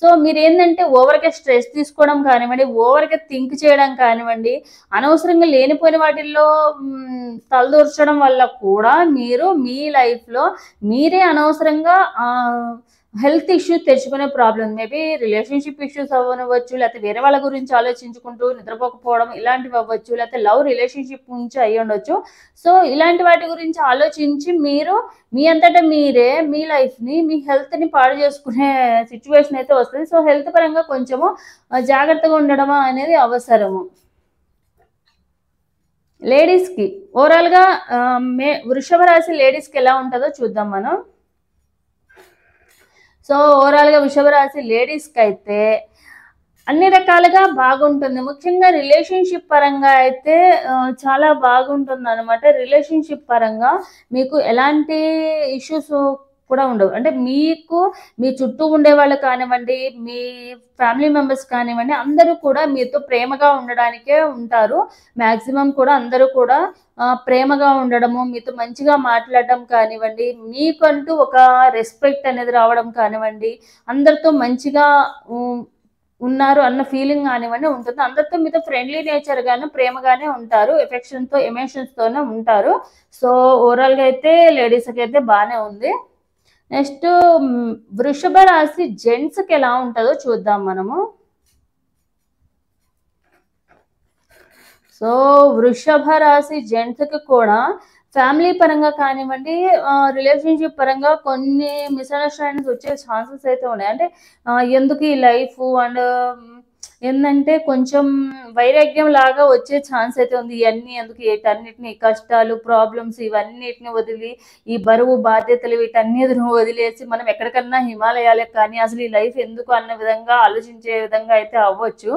సో, మీరేందంటే ఓవర్‌గా స్ట్రెస్ తీసుకోవడం కానివ్వండి, ఓవర్‌గా థింక్ చేయడం కానివ్వండి, అనవసరంగా లేనిపోయిన వాటిల్లో తలదూర్చడం వల్ల కూడా మీరు మీ లైఫ్‌లో మీరే అనవసరంగా హెల్త్ ఇష్యూస్ తెచ్చుకునే ప్రాబ్లమ్ మేబీ రిలేషన్‌షిప్ ఇష్యూస్ అవ్వనివ్వచ్చు, లేకపోతే వేరే వాళ్ళ గురించి ఆలోచించుకుంటూ నిద్రపోకపోవడం ఇలాంటివి అవ్వచ్చు, లేకపోతే లవ్ రిలేషన్‌షిప్ నుంచి అయ్యుండొచ్చు. సో, ఇలాంటి వాటి గురించి ఆలోచించి మీరు మీ అంతటా మీరే మీ లైఫ్‌ని, మీ హెల్త్‌ని పాడు చేసుకునే సిట్యుయేషన్ అయితే వస్తది. సో, హెల్త్ పరంగా కొంచెము జాగ్రత్తగా ఉండడం అనేది అవసరము. లేడీస్‌కి ఓవరాల్‌గా వృషభ రాశి లేడీస్‌కి ఎలా ఉంటదో చూద్దాం మనం. సో, ఓవరాల్‌గా వృషభ రాశి లేడీస్‌కైతే అన్ని రకాలుగా బాగుంటుంది. ముఖ్యంగా రిలేషన్‌షిప్ పరంగా అయితే చాలా బాగుంటుందనమాట. రిలేషన్‌షిప్ పరంగా మీకు ఎలాంటి ఇష్యూస్ కూడా ఉండవు. అంటే మీకు మీ చుట్టూ ఉండేవాళ్ళు కానివ్వండి, మీ ఫ్యామిలీ మెంబర్స్ కానివ్వండి, అందరూ కూడా మీతో ప్రేమగా ఉండడానికే ఉంటారు. మాక్సిమం కూడా అందరూ కూడా ప్రేమగా ఉండడము, మీతో మంచిగా మాట్లాడడం కానివ్వండి, మీకంటూ ఒక రెస్పెక్ట్ అనేది రావడం కానివ్వండి, అందరితో మంచిగా ఉన్నారు అన్న ఫీలింగ్ కానివ్వండి ఉంటుంది. అందరితో మీతో ఫ్రెండ్లీ నేచర్‌గాను, ప్రేమగానే ఉంటారు. ఎఫెక్షన్‌తో, ఎమోషన్స్‌తోనే ఉంటారు. సో, ఓవరాల్‌గా అయితే లేడీస్‌కైతే బానే ఉంది. నెక్స్ట్ వృషభ రాశి జెంట్స్‌కి ఎలా ఉంటదో చూద్దాం మనము. సో, వృషభ రాశి జెంట్స్‌కి కూడా ఫ్యామిలీ పరంగా కానివ్వండి, రిలేషన్‌షిప్ పరంగా కొన్ని మిస్‌అండర్‌స్టాండింగ్స్ వచ్చే ఛాన్సెస్ అయితే ఉన్నాయి. అంటే ఎందుకు ఈ లైఫు అండ్ ఏందంటే కొంచెం వైరాగ్యం లాగా వచ్చే ఛాన్స్ అయితే ఉంది. ఇయన్నీ ఎందుకు వీటన్నిటిని కష్టాలు, ప్రాబ్లమ్స్ ఇవన్నిటిని వదిలి, ఈ బరువు, బాధ్యతలు వీటన్నిటిని వదిలేసి మనం ఎక్కడికన్నా హిమాలయాలకు కానీ, అసలు ఈ లైఫ్ ఎందుకు అన్న విధంగా ఆలోచించే విధంగా అయితే అవ్వచ్చు.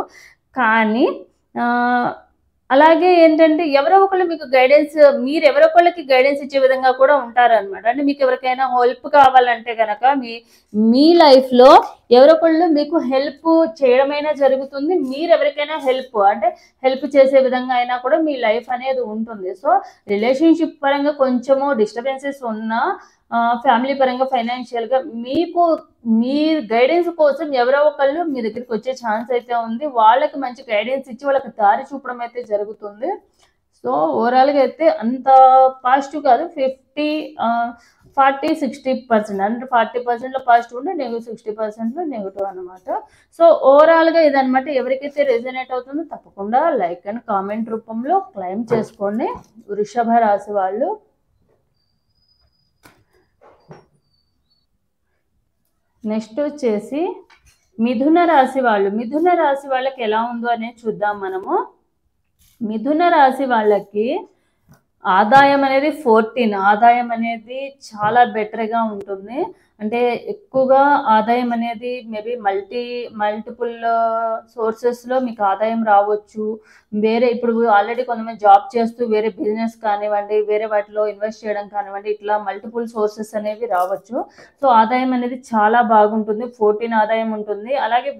కానీ అలాగే ఏంటంటే ఎవరో ఒకళ్ళు మీకు గైడెన్స్ మీరెవరో ఒకళ్ళకి గైడెన్స్ ఇచ్చే విధంగా కూడా ఉంటారనమాట. అంటే మీకు ఎవరికైనా హెల్ప్ కావాలంటే గనక మీ లైఫ్‌లో ఎవరో ఒకళ్ళు మీకు హెల్ప్ చేయడమైనా జరుగుతుంది. మీరెవరికైనా హెల్ప్ చేసే విధంగా అయినా కూడా మీ లైఫ్ అనేది ఉంటుంది. సో, రిలేషన్‌షిప్ పరంగా కొంచెము డిస్టర్బెన్సెస్ ఉన్నా ఫ్యామిలీ పరంగా, ఫైనాన్షియల్‌గా మీ గైడెన్స్ కోసం ఎవరో ఒకళ్ళు మీ దగ్గరికి వచ్చే ఛాన్స్ అయితే ఉంది. వాళ్ళకి మంచి గైడెన్స్ ఇచ్చి వాళ్ళకి దారి చూపడం అయితే జరుగుతుంది. సో, ఓవరాల్‌గా అయితే అంత పాజిటివ్ కాదు. 40, 60% అంటే 40%లో పాజిటివ్ ఉంటే 60%లో నెగెటివ్ అనమాట. సో, ఓవరాల్‌గా ఇదనమాట. ఎవరికైతే రెజొనేట్ అవుతుందో తప్పకుండా లైక్ అండ్ కామెంట్ రూపంలో క్లెయిమ్ చేసుకోండి వృషభ రాశి వాళ్ళు. నెక్స్ట్ వచ్చేసి మిథున రాశి వాళ్ళు. మిథున రాశి వాళ్ళకి ఎలా ఉందో అనేది చూద్దాం మనము. మిథున రాశి వాళ్ళకి ఆదాయం అనేది 14. ఆదాయం అనేది చాలా బెటర్‌గా ఉంటుంది. అంటే ఎక్కువగా ఆదాయం అనేది మేబీ మల్టిపుల్ సోర్సెస్‌లో మీకు ఆదాయం రావచ్చు. ఇప్పుడు ఆల్రెడీ కొంతమంది జాబ్ చేస్తూ వేరే బిజినెస్ కానివ్వండి, వేరే వాటిలో ఇన్వెస్ట్ చేయడం కానివ్వండి, ఇట్లా మల్టిపుల్ సోర్సెస్ అనేవి రావచ్చు. సో, ఆదాయం అనేది చాలా బాగుంటుంది. 14 ఆదాయం ఉంటుంది. అలాగే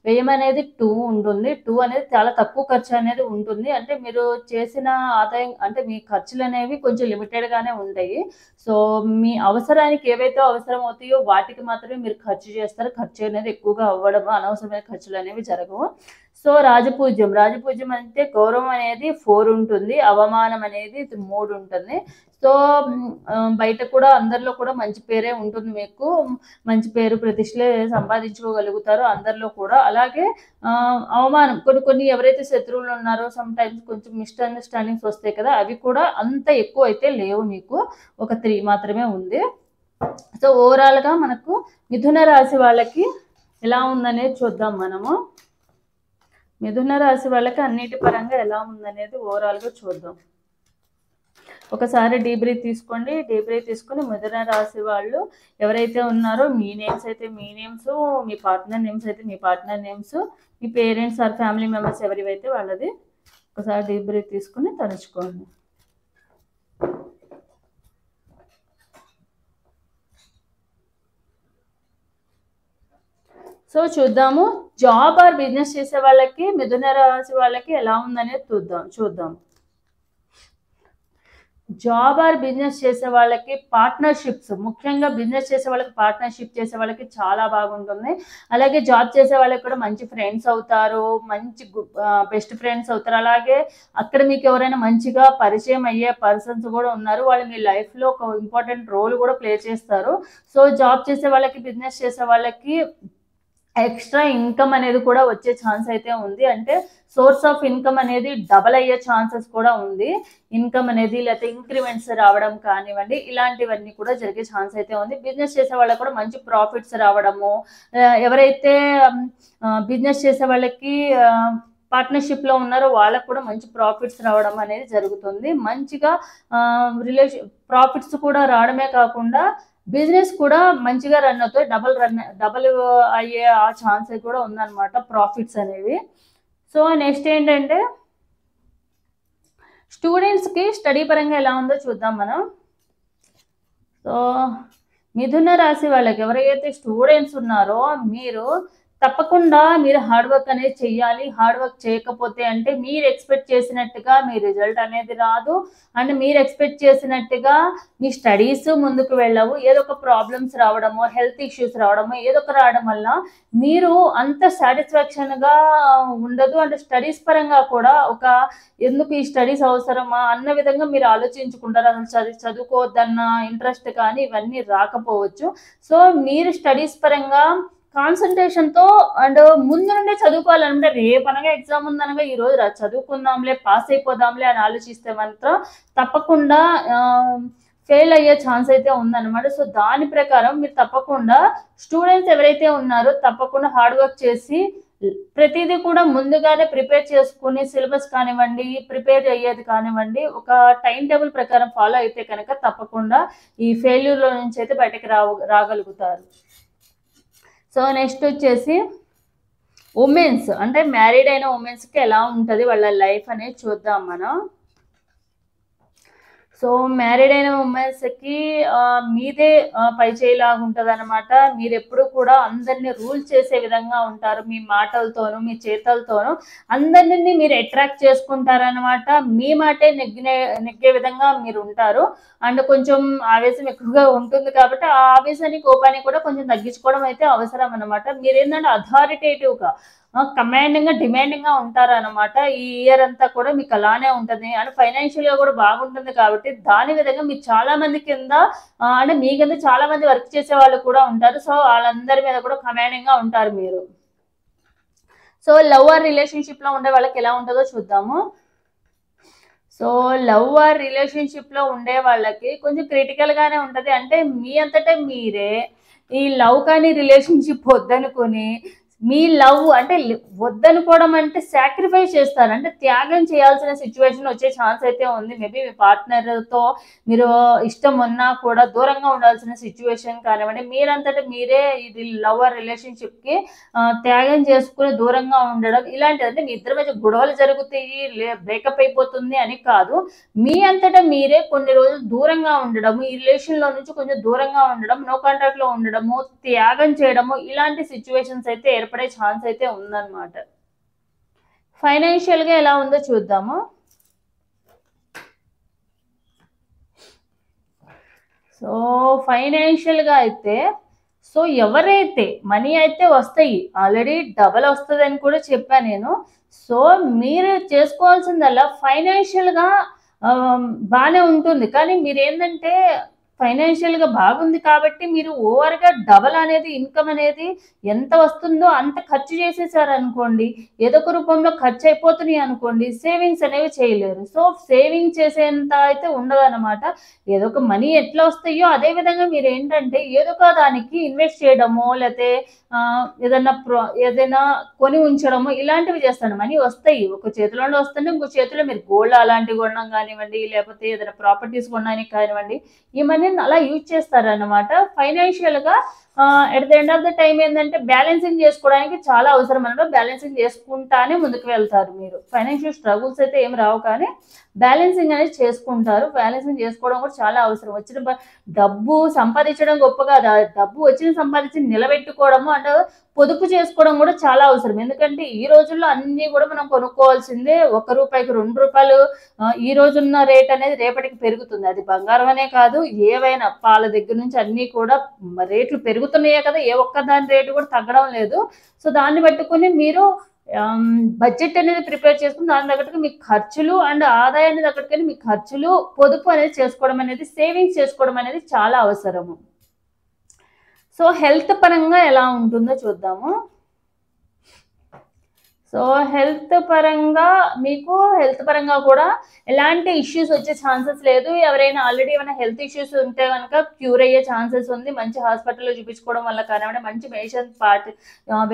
వ్యయం అనేది 2 ఉంటుంది. 2 అనేది చాలా తక్కువ ఖర్చు అనేది ఉంటుంది. అంటే మీరు చేసిన ఆదాయం అంటే మీ ఖర్చులనేవి కొంచెం లిమిటెడ్‌గానే ఉంటాయి. సో, మీ అవసరానికి ఏవైతే అవసరం అవసరం అవుతాయో వాటికి మాత్రమే మీరు ఖర్చు చేస్తారు. ఖర్చు అనేది ఎక్కువగా అవ్వడం, అనవసరమైన ఖర్చులు అనేవి జరగవు. సో రాజపూజ్యం అంటే గౌరవం అనేది 4 ఉంటుంది, అవమానం అనేది 3 ఉంటుంది. సో బయట కూడా అందరిలో కూడా మంచి పేరే ఉంటుంది, మీకు మంచి పేరు ప్రతిష్టలే సంపాదించుకోగలుగుతారు అందరిలో కూడా. అలాగే అవమానం కొన్ని ఎవరైతే శత్రువులు ఉన్నారో సమ్ టైమ్స్ కొంచెం మిస్అండర్స్టాండింగ్స్ వస్తాయి కదా, అవి కూడా అంత ఎక్కువ అయితే లేవు, మీకు ఒక 3 మాత్రమే ఉంది. సో ఓవరాల్గా మనకు మిథున రాశి వాళ్ళకి ఎలా ఉందనేది చూద్దాం మనము. మిథున రాశి వాళ్ళకి అన్నిటి పరంగా ఎలా ఉందనేది ఓవరాల్గా చూద్దాం. ఒకసారి డీబ్రీత్ తీసుకోండి. డీబ్రీత్ తీసుకుని మిథున రాశి వాళ్ళు ఎవరైతే ఉన్నారో మీ నేమ్స్ అయితే మీ నేమ్స్, మీ పార్ట్నర్ నేమ్స్ అయితే మీ పార్ట్నర్ నేమ్స్, మీ పేరెంట్స్ ఆర్ ఫ్యామిలీ మెంబర్స్ ఎవరివైతే వాళ్ళది ఒకసారి డీబ్రీత్ తీసుకుని తలుచుకోండి. సో చూద్దాము జాబ్ ఆర్ బిజినెస్ చేసే వాళ్ళకి మిథున రాశి వాళ్ళకి ఎలా ఉందనేది చూద్దాం. జాబ్ ఆర్ బిజినెస్ చేసే వాళ్ళకి పార్ట్నర్షిప్స్, ముఖ్యంగా బిజినెస్ చేసే వాళ్ళకి పార్ట్నర్షిప్ చేసే వాళ్ళకి చాలా బాగుంటుంది. అలాగే జాబ్ చేసే వాళ్ళకి కూడా మంచి ఫ్రెండ్స్ అవుతారు, మంచి బెస్ట్ ఫ్రెండ్స్ అవుతారు. అలాగే అక్కడ మీకు ఎవరైనా మంచిగా పరిచయం అయ్యే పర్సన్స్ కూడా ఉన్నారు, వాళ్ళు మీ లైఫ్లో ఒక ఇంపార్టెంట్ రోల్ కూడా ప్లే చేస్తారు. సో జాబ్ చేసే వాళ్ళకి బిజినెస్ చేసే వాళ్ళకి ఎక్స్ట్రా ఇన్కమ్ అనేది కూడా వచ్చే ఛాన్స్ అయితే ఉంది. అంటే సోర్స్ ఆఫ్ ఇన్కమ్ అనేది డబల్ అయ్యే ఛాన్సెస్ కూడా ఉంది. ఇన్కమ్ అనేది లేకపోతే ఇంక్రిమెంట్స్ రావడం కానివ్వండి, ఇలాంటివన్నీ కూడా జరిగే ఛాన్స్ అయితే ఉంది. బిజినెస్ చేసే వాళ్ళకి కూడా మంచి ప్రాఫిట్స్ రావడము, ఎవరైతే బిజినెస్ చేసే వాళ్ళకి పార్ట్నర్షిప్లో ఉన్నారో వాళ్ళకు కూడా మంచి ప్రాఫిట్స్ రావడం అనేది జరుగుతుంది. మంచిగా ప్రాఫిట్స్ కూడా రావడమే కాకుండా బిజినెస్ కూడా మంచిగా రన్ అవుతాయి, డబల్ అయ్యే ఆ ఛాన్స్ కూడా ఉందన్నమాట ప్రాఫిట్స్ అనేవి. సో నెక్స్ట్ ఏంటంటే స్టూడెంట్స్కి స్టడీ పరంగా ఎలా ఉందో చూద్దాం మనం. సో మిథున రాశి వాళ్ళకి ఎవరైతే స్టూడెంట్స్ ఉన్నారో మీరు తప్పకుండా మీరు హార్డ్ వర్క్ అనేది చెయ్యాలి. హార్డ్ వర్క్ చేయకపోతే అంటే మీరు ఎక్స్పెక్ట్ చేసినట్టుగా మీ రిజల్ట్ అనేది రాదు, అండ్ మీరు ఎక్స్పెక్ట్ చేసినట్టుగా మీ స్టడీస్ ముందుకు వెళ్ళవు. ఏదో ఒక ప్రాబ్లమ్స్ రావడము, హెల్త్ ఇష్యూస్ రావడము, ఏదో ఒక రావడం వల్ల మీరు అంత సాటిస్ఫాక్షన్గా ఉండదు. అంటే స్టడీస్ పరంగా కూడా ఒక ఎందుకు ఈ స్టడీస్ అవసరమా అన్న విధంగా మీరు ఆలోచించుకుంటారు. అసలు చదువుకోవద్దన్న ఇంట్రెస్ట్ కానీ ఇవన్నీ రాకపోవచ్చు. సో మీరు స్టడీస్ పరంగా కాన్సన్ట్రేషన్తో అండ్ ముందు నుండే చదువుకోవాలంటే రేపనగా ఎగ్జామ్ ఉందనగా ఈరోజు చదువుకుందాంలే పాస్ అయిపోదాంలే అని ఆలోచిస్తే మాత్రం తప్పకుండా ఫెయిల్ అయ్యే ఛాన్స్ అయితే ఉందన్నమాట. సో దాని ప్రకారం మీరు తప్పకుండా స్టూడెంట్స్ ఎవరైతే ఉన్నారో తప్పకుండా హార్డ్ వర్క్ చేసి ప్రతిదీ కూడా ముందుగానే ప్రిపేర్ చేసుకుని సిలబస్ కానివ్వండి, ప్రిపేర్ అయ్యేది కానివ్వండి, ఒక టైం టేబుల్ ప్రకారం ఫాలో అయితే కనుక తప్పకుండా ఈ ఫెయిల్యూర్లో నుంచి అయితే బయటకు రాగలుగుతారు. సో నెక్స్ట్ వచ్చేసి ఉమెన్స్, అంటే మ్యారీడ్ అయిన ఉమెన్స్కి ఎలా ఉంటుంది వాళ్ళ లైఫ్ అనేది చూద్దాం మనం. సో మ్యారీడ్ అయిన ఉమెన్స్కి మీదే పై చేయిలాగా ఉంటుంది అనమాట. మీరు ఎప్పుడు కూడా అందరినీ రూల్ చేసే విధంగా ఉంటారు, మీ మాటలతోనూ మీ చేతలతోనూ అందరినీ మీరు అట్రాక్ట్ చేసుకుంటారనమాట. మీ మాటే నెగ్గే విధంగా మీరు ఉంటారు. అండ్ కొంచెం ఆవేశం ఎక్కువగా ఉంటుంది కాబట్టి ఆ ఆవేశాన్ని కోపాన్ని కూడా కొంచెం తగ్గించుకోవడం అయితే అవసరం అనమాట. మీరు ఏంటంటే అథారిటేటివ్గా కమాండింగ్గా డిమాండింగ్గా ఉంటారనమాట. ఈ ఇయర్ అంతా కూడా మీకు అలానే ఉంటుంది. అండ్ ఫైనాన్షియల్గా కూడా బాగుంటుంది కాబట్టి దాని విధంగా మీరు చాలా మంది కింద అంటే మీ కింద చాలా మంది వర్క్ చేసే వాళ్ళు కూడా ఉంటారు. సో వాళ్ళందరి మీద కూడా కమాండింగ్గా ఉంటారు మీరు. సో లవ్ ఆర్ రిలేషన్షిప్లో ఉండే వాళ్ళకి ఎలా ఉంటుందో చూద్దాము. సో లవ్ ఆర్ రిలేషన్షిప్లో ఉండే వాళ్ళకి కొంచెం క్రిటికల్గానే ఉంటుంది. అంటే మీ అంతటా మీరే ఈ లవ్ కానీ రిలేషన్షిప్ వద్దనుకొని మీ లవ్ అంటే వద్దనుకోవడం అంటే సాక్రిఫైస్ చేస్తారు, అంటే త్యాగం చేయాల్సిన సిచ్యువేషన్ వచ్చే ఛాన్స్ అయితే ఉంది. మేబీ మీ పార్ట్నర్తో మీరు ఇష్టం ఉన్నా కూడా దూరంగా ఉండాల్సిన సిచ్యువేషన్ కానివ్వండి, మీరంతటా మీరే ఇది లవ్ ఆర్ రిలేషన్షిప్కి త్యాగం చేసుకుని దూరంగా ఉండడం ఇలాంటిది. అంటే మీ ఇద్దరి మధ్య గొడవలు జరుగుతాయి, బ్రేకప్ అయిపోతుంది అని కాదు, మీ అంతటా మీరే కొన్ని రోజులు దూరంగా ఉండడము, ఈ రిలేషన్లో నుంచి కొంచెం దూరంగా ఉండడం, నో కాంటాక్ట్లో ఉండడము, త్యాగం చేయడము ఇలాంటి సిచ్యువేషన్స్ అయితే ఏర్పడే ఛాన్స్ అయితే ఉందన్నమాట. ఫైనాన్షియల్గా ఎలా ఉందో చూద్దాము. సో ఫైనాన్షియల్గా అయితే సో ఎవరైతే మనీ అయితే వస్తాయి, ఆల్రెడీ డబల్ వస్తుందని కూడా చెప్పాను నేను. సో మీరు చేసుకోవాల్సిందల్లా ఫైనాన్షియల్గా బాగానే ఉంటుంది, కానీ మీరు ఏంటంటే ఫైనాన్షియల్గా బాగుంది కాబట్టి మీరు ఓవర్గా డబల్ అనేది ఇన్కమ్ అనేది ఎంత వస్తుందో అంత ఖర్చు చేసేసారు అనుకోండి, ఏదో ఒక రూపంలో ఖర్చు అయిపోతున్నాయి అనుకోండి, సేవింగ్స్ అనేవి చేయలేరు. సో సేవింగ్ చేసేంత అయితే ఉండదు అనమాట. ఏదో ఒక మనీ ఎట్లా వస్తాయో అదే విధంగా మీరు ఏంటంటే ఏదో ఒక దానికి ఇన్వెస్ట్ చేయడమో, లేకపోతే ఏదైనా కొని ఉంచడము ఇలాంటివి చేస్తాను. మనీ వస్తాయి, ఒక చేతిలో వస్తుంటే ఇంకో చేతిలో మీరు గోల్డ్ అలాంటివి కొనడం కానివ్వండి, లేకపోతే ఏదైనా ప్రాపర్టీస్ కొనడానికి కానివ్వండి, ఈ మనీని అలా యూజ్ చేస్తారన్నమాట. ఫైనాన్షియల్గా at the end of the time ఏంటంటే బ్యాలెన్సింగ్ చేసుకోవడానికి చాలా అవసరం అనమాట. బ్యాలెన్సింగ్ చేసుకుంటానే ముందుకు వెళ్తారు మీరు. ఫైనాన్షియల్ స్ట్రగుల్స్ అయితే ఏం రావు, కానీ బ్యాలెన్సింగ్ అనేది చేసుకుంటారు. బ్యాలెన్సింగ్ చేసుకోవడం కూడా చాలా అవసరం. వచ్చిన డబ్బు సంపాదించడం గొప్ప కాదు, డబ్బు వచ్చిన సంపాదించి నిలబెట్టుకోవడము అంటే పొదుపు చేసుకోవడం కూడా చాలా అవసరం. ఎందుకంటే ఈ రోజుల్లో అన్నీ కూడా మనం కొనుక్కోవాల్సిందే. ₹1కి ₹2 ఈ రోజున్న రేట్ అనేది రేపటికి పెరుగుతుంది. అది బంగారం అనే కాదు, ఏవైనా పాల దగ్గర నుంచి అన్నీ కూడా రేట్లు పెరుగుతున్నాయే కదా, ఏ ఒక్క దాని రేటు కూడా తగ్గడం లేదు. సో దాన్ని పెట్టుకుని మీరు బడ్జెట్ అనేది ప్రిపేర్ చేసుకుని దాని తగ్గట్టుగా మీ ఖర్చులు అండ్ ఆదాయాన్ని తగ్గట్టుగా మీ ఖర్చులు పొదుపు అనేది చేసుకోవడం అనేది, సేవింగ్స్ చేసుకోవడం అనేది చాలా అవసరము. సో హెల్త్ పరంగా ఎలా ఉంటుందో చూద్దాము. సో హెల్త్ పరంగా కూడా ఎలాంటి ఇష్యూస్ వచ్చే ఛాన్సెస్ లేదు. ఎవరైనా ఆల్రెడీ ఏమైనా హెల్త్ ఇష్యూస్ ఉంటే కనుక క్యూర్ అయ్యే ఛాన్సెస్ ఉంది. మంచి హాస్పిటల్లో చూపించుకోవడం వల్ల కానివ్వండి, మంచి మెడిసిన్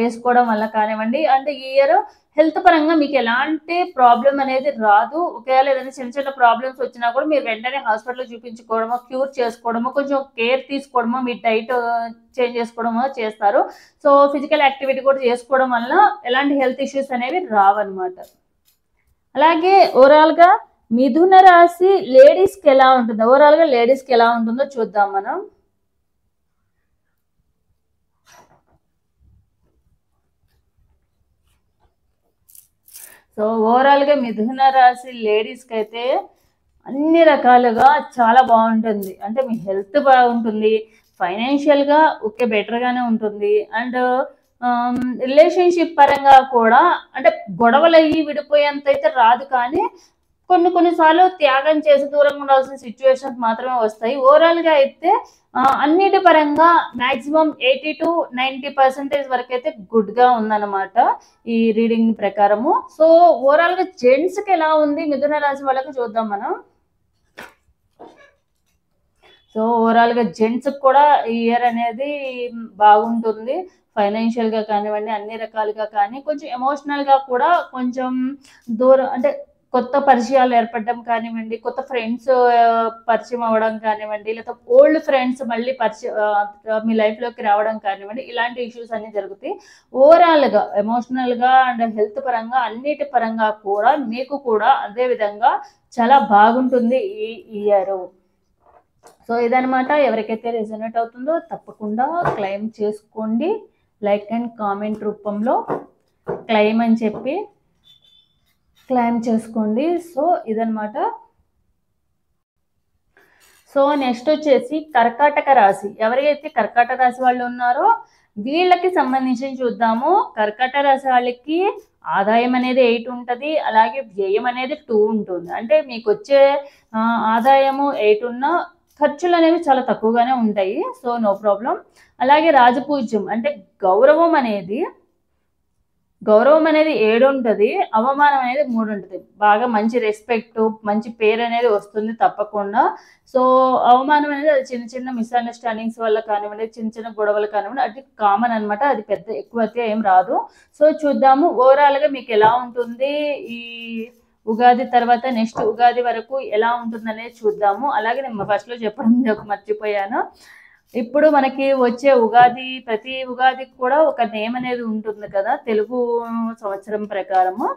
వేసుకోవడం వల్ల కానివ్వండి, అంటే ఈ ఇయర్ హెల్త్ పరంగా మీకు ఎలాంటి ప్రాబ్లం అనేది రాదు. ఒకవేళ ఏదైనా చిన్న చిన్న ప్రాబ్లమ్స్ వచ్చినా కూడా మీరు వెంటనే హాస్పిటల్లో చూపించుకోవడమో, క్యూర్ చేసుకోవడమో, కొంచెం కేర్ తీసుకోవడమో, మీ డైట్ చేంజ్ చేసుకోవడమో చేస్తారు. సో ఫిజికల్ యాక్టివిటీ కూడా చేసుకోవడం వల్ల ఎలాంటి హెల్త్ ఇష్యూస్ అనేవి రావన్నమాట. అలాగే ఓవరాల్గా మిథున రాశి లేడీస్కి ఎలా ఉంటుందో, ఓవరాల్గా లేడీస్కి ఎలా ఉంటుందో చూద్దాం మనం. సో ఓవరాల్గా మిథున రాశి లేడీస్కి అయితే అన్ని రకాలుగా చాలా బాగుంటుంది. అంటే మీ హెల్త్ బాగుంటుంది, ఫైనాన్షియల్గా ఓకే బెటర్గానే ఉంటుంది, అండ్ రిలేషన్షిప్ పరంగా కూడా అంటే గొడవలు అయ్యి విడిపోయేంత అయితే రాదు, కానీ కొన్నిసార్లు త్యాగం చేసి దూరంగా ఉండాల్సిన సిచ్యువేషన్స్ మాత్రమే వస్తాయి. ఓవరాల్గా అయితే అన్నిటి పరంగా మ్యాక్సిమం 80 to 90% వరకు అయితే గుడ్గా ఉందన్నమాట ఈ రీడింగ్ ప్రకారము. సో ఓవరాల్గా జెంట్స్కి ఎలా ఉంది మిథున రాశి వాళ్ళకి చూద్దాం మనం. సో ఓవరాల్గా జెంట్స్కి కూడా ఈ ఇయర్ అనేది బాగుంటుంది. ఫైనాన్షియల్గా కానివ్వండి, అన్ని రకాలుగా కానీ, కొంచెం ఎమోషనల్గా కూడా కొంచెం దూరం అంటే కొత్త పరిచయాలు ఏర్పడడం కానివ్వండి, కొత్త ఫ్రెండ్స్ పరిచయం అవ్వడం కానివ్వండి, లేకపోతే ఓల్డ్ ఫ్రెండ్స్ మళ్ళీ మీ లైఫ్లోకి రావడం కానివ్వండి, ఇలాంటి ఇష్యూస్ అన్నీ జరుగుతాయి. ఓవరాల్గా ఎమోషనల్గా అండ్ హెల్త్ పరంగా అన్నిటి పరంగా కూడా మీకు కూడా అదే విధంగా చాలా బాగుంటుంది ఈ ఇయర్. సో ఇదనమాట. ఎవరికైతే రెజొనేట్ అవుతుందో తప్పకుండా క్లెయిమ్ చేసుకోండి. లైక్ అండ్ కామెంట్ రూపంలో క్లెయిమ్ అని చెప్పి క్లెయిమ్ చేసుకోండి. సో ఇదనమాట. సో నెక్స్ట్ వచ్చేసి కర్కాటక రాశి. ఎవరైతే కర్కాటక రాశి వాళ్ళు ఉన్నారో వీళ్ళకి సంబంధించి చూద్దాము. కర్కాటక రాశి వాళ్ళకి ఆదాయం అనేది 8 ఉంటుంది, అలాగే వ్యయం అనేది 2 ఉంటుంది. అంటే మీకు వచ్చే ఆదాయము 8 ఉన్నా ఖర్చులు అనేవి చాలా తక్కువగానే ఉంటాయి. So no problem. అలాగే రాజపూజ్యం అంటే గౌరవం అనేది 7 ఉంటుంది, అవమానం అనేది 3 ఉంటుంది. బాగా మంచి రెస్పెక్ట్, మంచి పేరు అనేది వస్తుంది తప్పకుండా. సో అవమానం అనేది అది చిన్న చిన్న మిస్అండర్స్టాండింగ్స్ వల్ల కానివ్వండి, చిన్న చిన్న గొడవలు కానివ్వండి, అది కామన్ అనమాట. అది పెద్ద ఎక్కువ అయితే ఏం రాదు. సో చూద్దాము ఓవరాల్గా మీకు ఎలా ఉంటుంది ఈ ఉగాది తర్వాత నెక్స్ట్ ఉగాది వరకు ఎలా ఉంటుంది అనేది చూద్దాము. అలాగే నేను ఫస్ట్లో చెప్పడం మర్చిపోయాను. ఇప్పుడు మనకి వచ్చే ఉగాది, ప్రతి ఉగాదికి కూడా ఒక నేమ్ అనేది ఉంటుంది కదా తెలుగు సంవత్సరం ప్రకారము.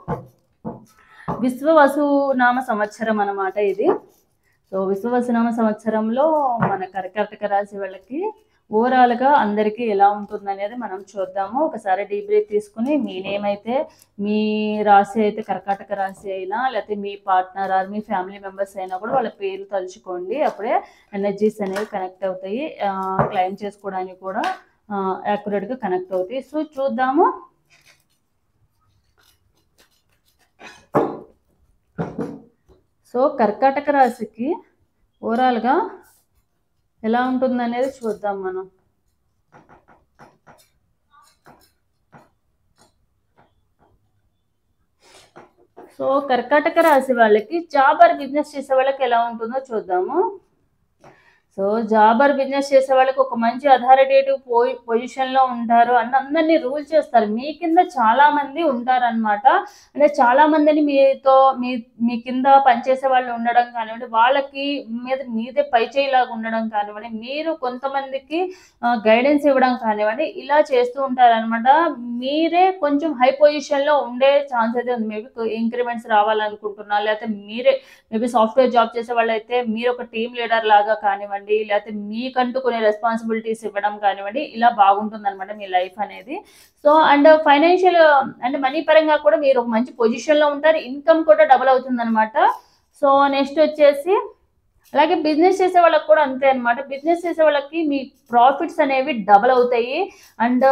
విశ్వవసునామ సంవత్సరం అన్నమాట ఇది. సో విశ్వవసునామ సంవత్సరంలో మన కర్కాటక రాశి వాళ్ళకి ఓవరాల్గా అందరికీ ఎలా ఉంటుందనేది మనం చూద్దాము. ఒకసారి డీప్ బ్రీత్ తీసుకుని మీ నేమ్ అయితే, మీ రాశి అయితే కర్కాటక రాశి అయినా, లేకపోతే మీ పార్ట్నర్ ఆర్ మీ ఫ్యామిలీ మెంబర్స్ అయినా కూడా వాళ్ళ పేరు తలుచుకోండి. అప్పుడే ఎనర్జీస్ అనేవి కనెక్ట్ అవుతాయి. క్లైమ్ చేసుకోవడానికి కూడా యాక్యురేట్గా కనెక్ట్ అవుతాయి. సో చూద్దాము. సో కర్కాటక రాశికి ఓవరాల్గా ఎలా ఉంటుందనేది చూద్దాం మనం. సో కర్కాటక రాశి వాళ్ళకి జాబ్ ఆర్ బిజినెస్ చేసే వాళ్ళకి ఎలా ఉంటుందో చూద్దాము. సో జాబ్ ఆర్ బిజినెస్ చేసే వాళ్ళకి ఒక మంచి అథారిటేటివ్ పొజిషన్లో ఉంటారు అండ్ అందరినీ రూల్ చేస్తారు. మీ కింద చాలా మంది ఉంటారనమాట. అంటే చాలా మందిని మీ కింద పనిచేసే వాళ్ళు ఉండడం కానివ్వండి, వాళ్ళకి మీదే పైచేయిలాగా ఉండడం కానివ్వండి, మీరు కొంతమందికి గైడెన్స్ ఇవ్వడం కానివ్వండి, ఇలా చేస్తూ ఉంటారనమాట. మీరే కొంచెం హై పొజిషన్లో ఉండే ఛాన్స్ అయితే ఉంది. మేబీ ఇంక్రిమెంట్స్ రావాలనుకుంటున్నా, లేకపోతే మేబీ సాఫ్ట్వేర్ జాబ్ చేసే వాళ్ళు అయితే మీరు ఒక టీమ్ లీడర్ లాగా కానివ్వండి, లేకపోతే మీకంటూ కొన్ని రెస్పాన్సిబిలిటీస్ ఇవ్వడం కానివ్వండి, ఇలా బాగుంటుంది అనమాట మీ లైఫ్ అనేది. So and financial and money పరంగా కూడా మీరు ఒక మంచి పొజిషన్లో ఉంటారు. ఇన్కమ్ కూడా డబుల్ అవుతుంది అనమాట. సో నెక్స్ట్ వచ్చేసి అలాగే బిజినెస్ చేసే వాళ్ళకి కూడా అంతే అనమాట. బిజినెస్ చేసే వాళ్ళకి మీ ప్రాఫిట్స్ అనేవి డబల్ అవుతాయి అండ్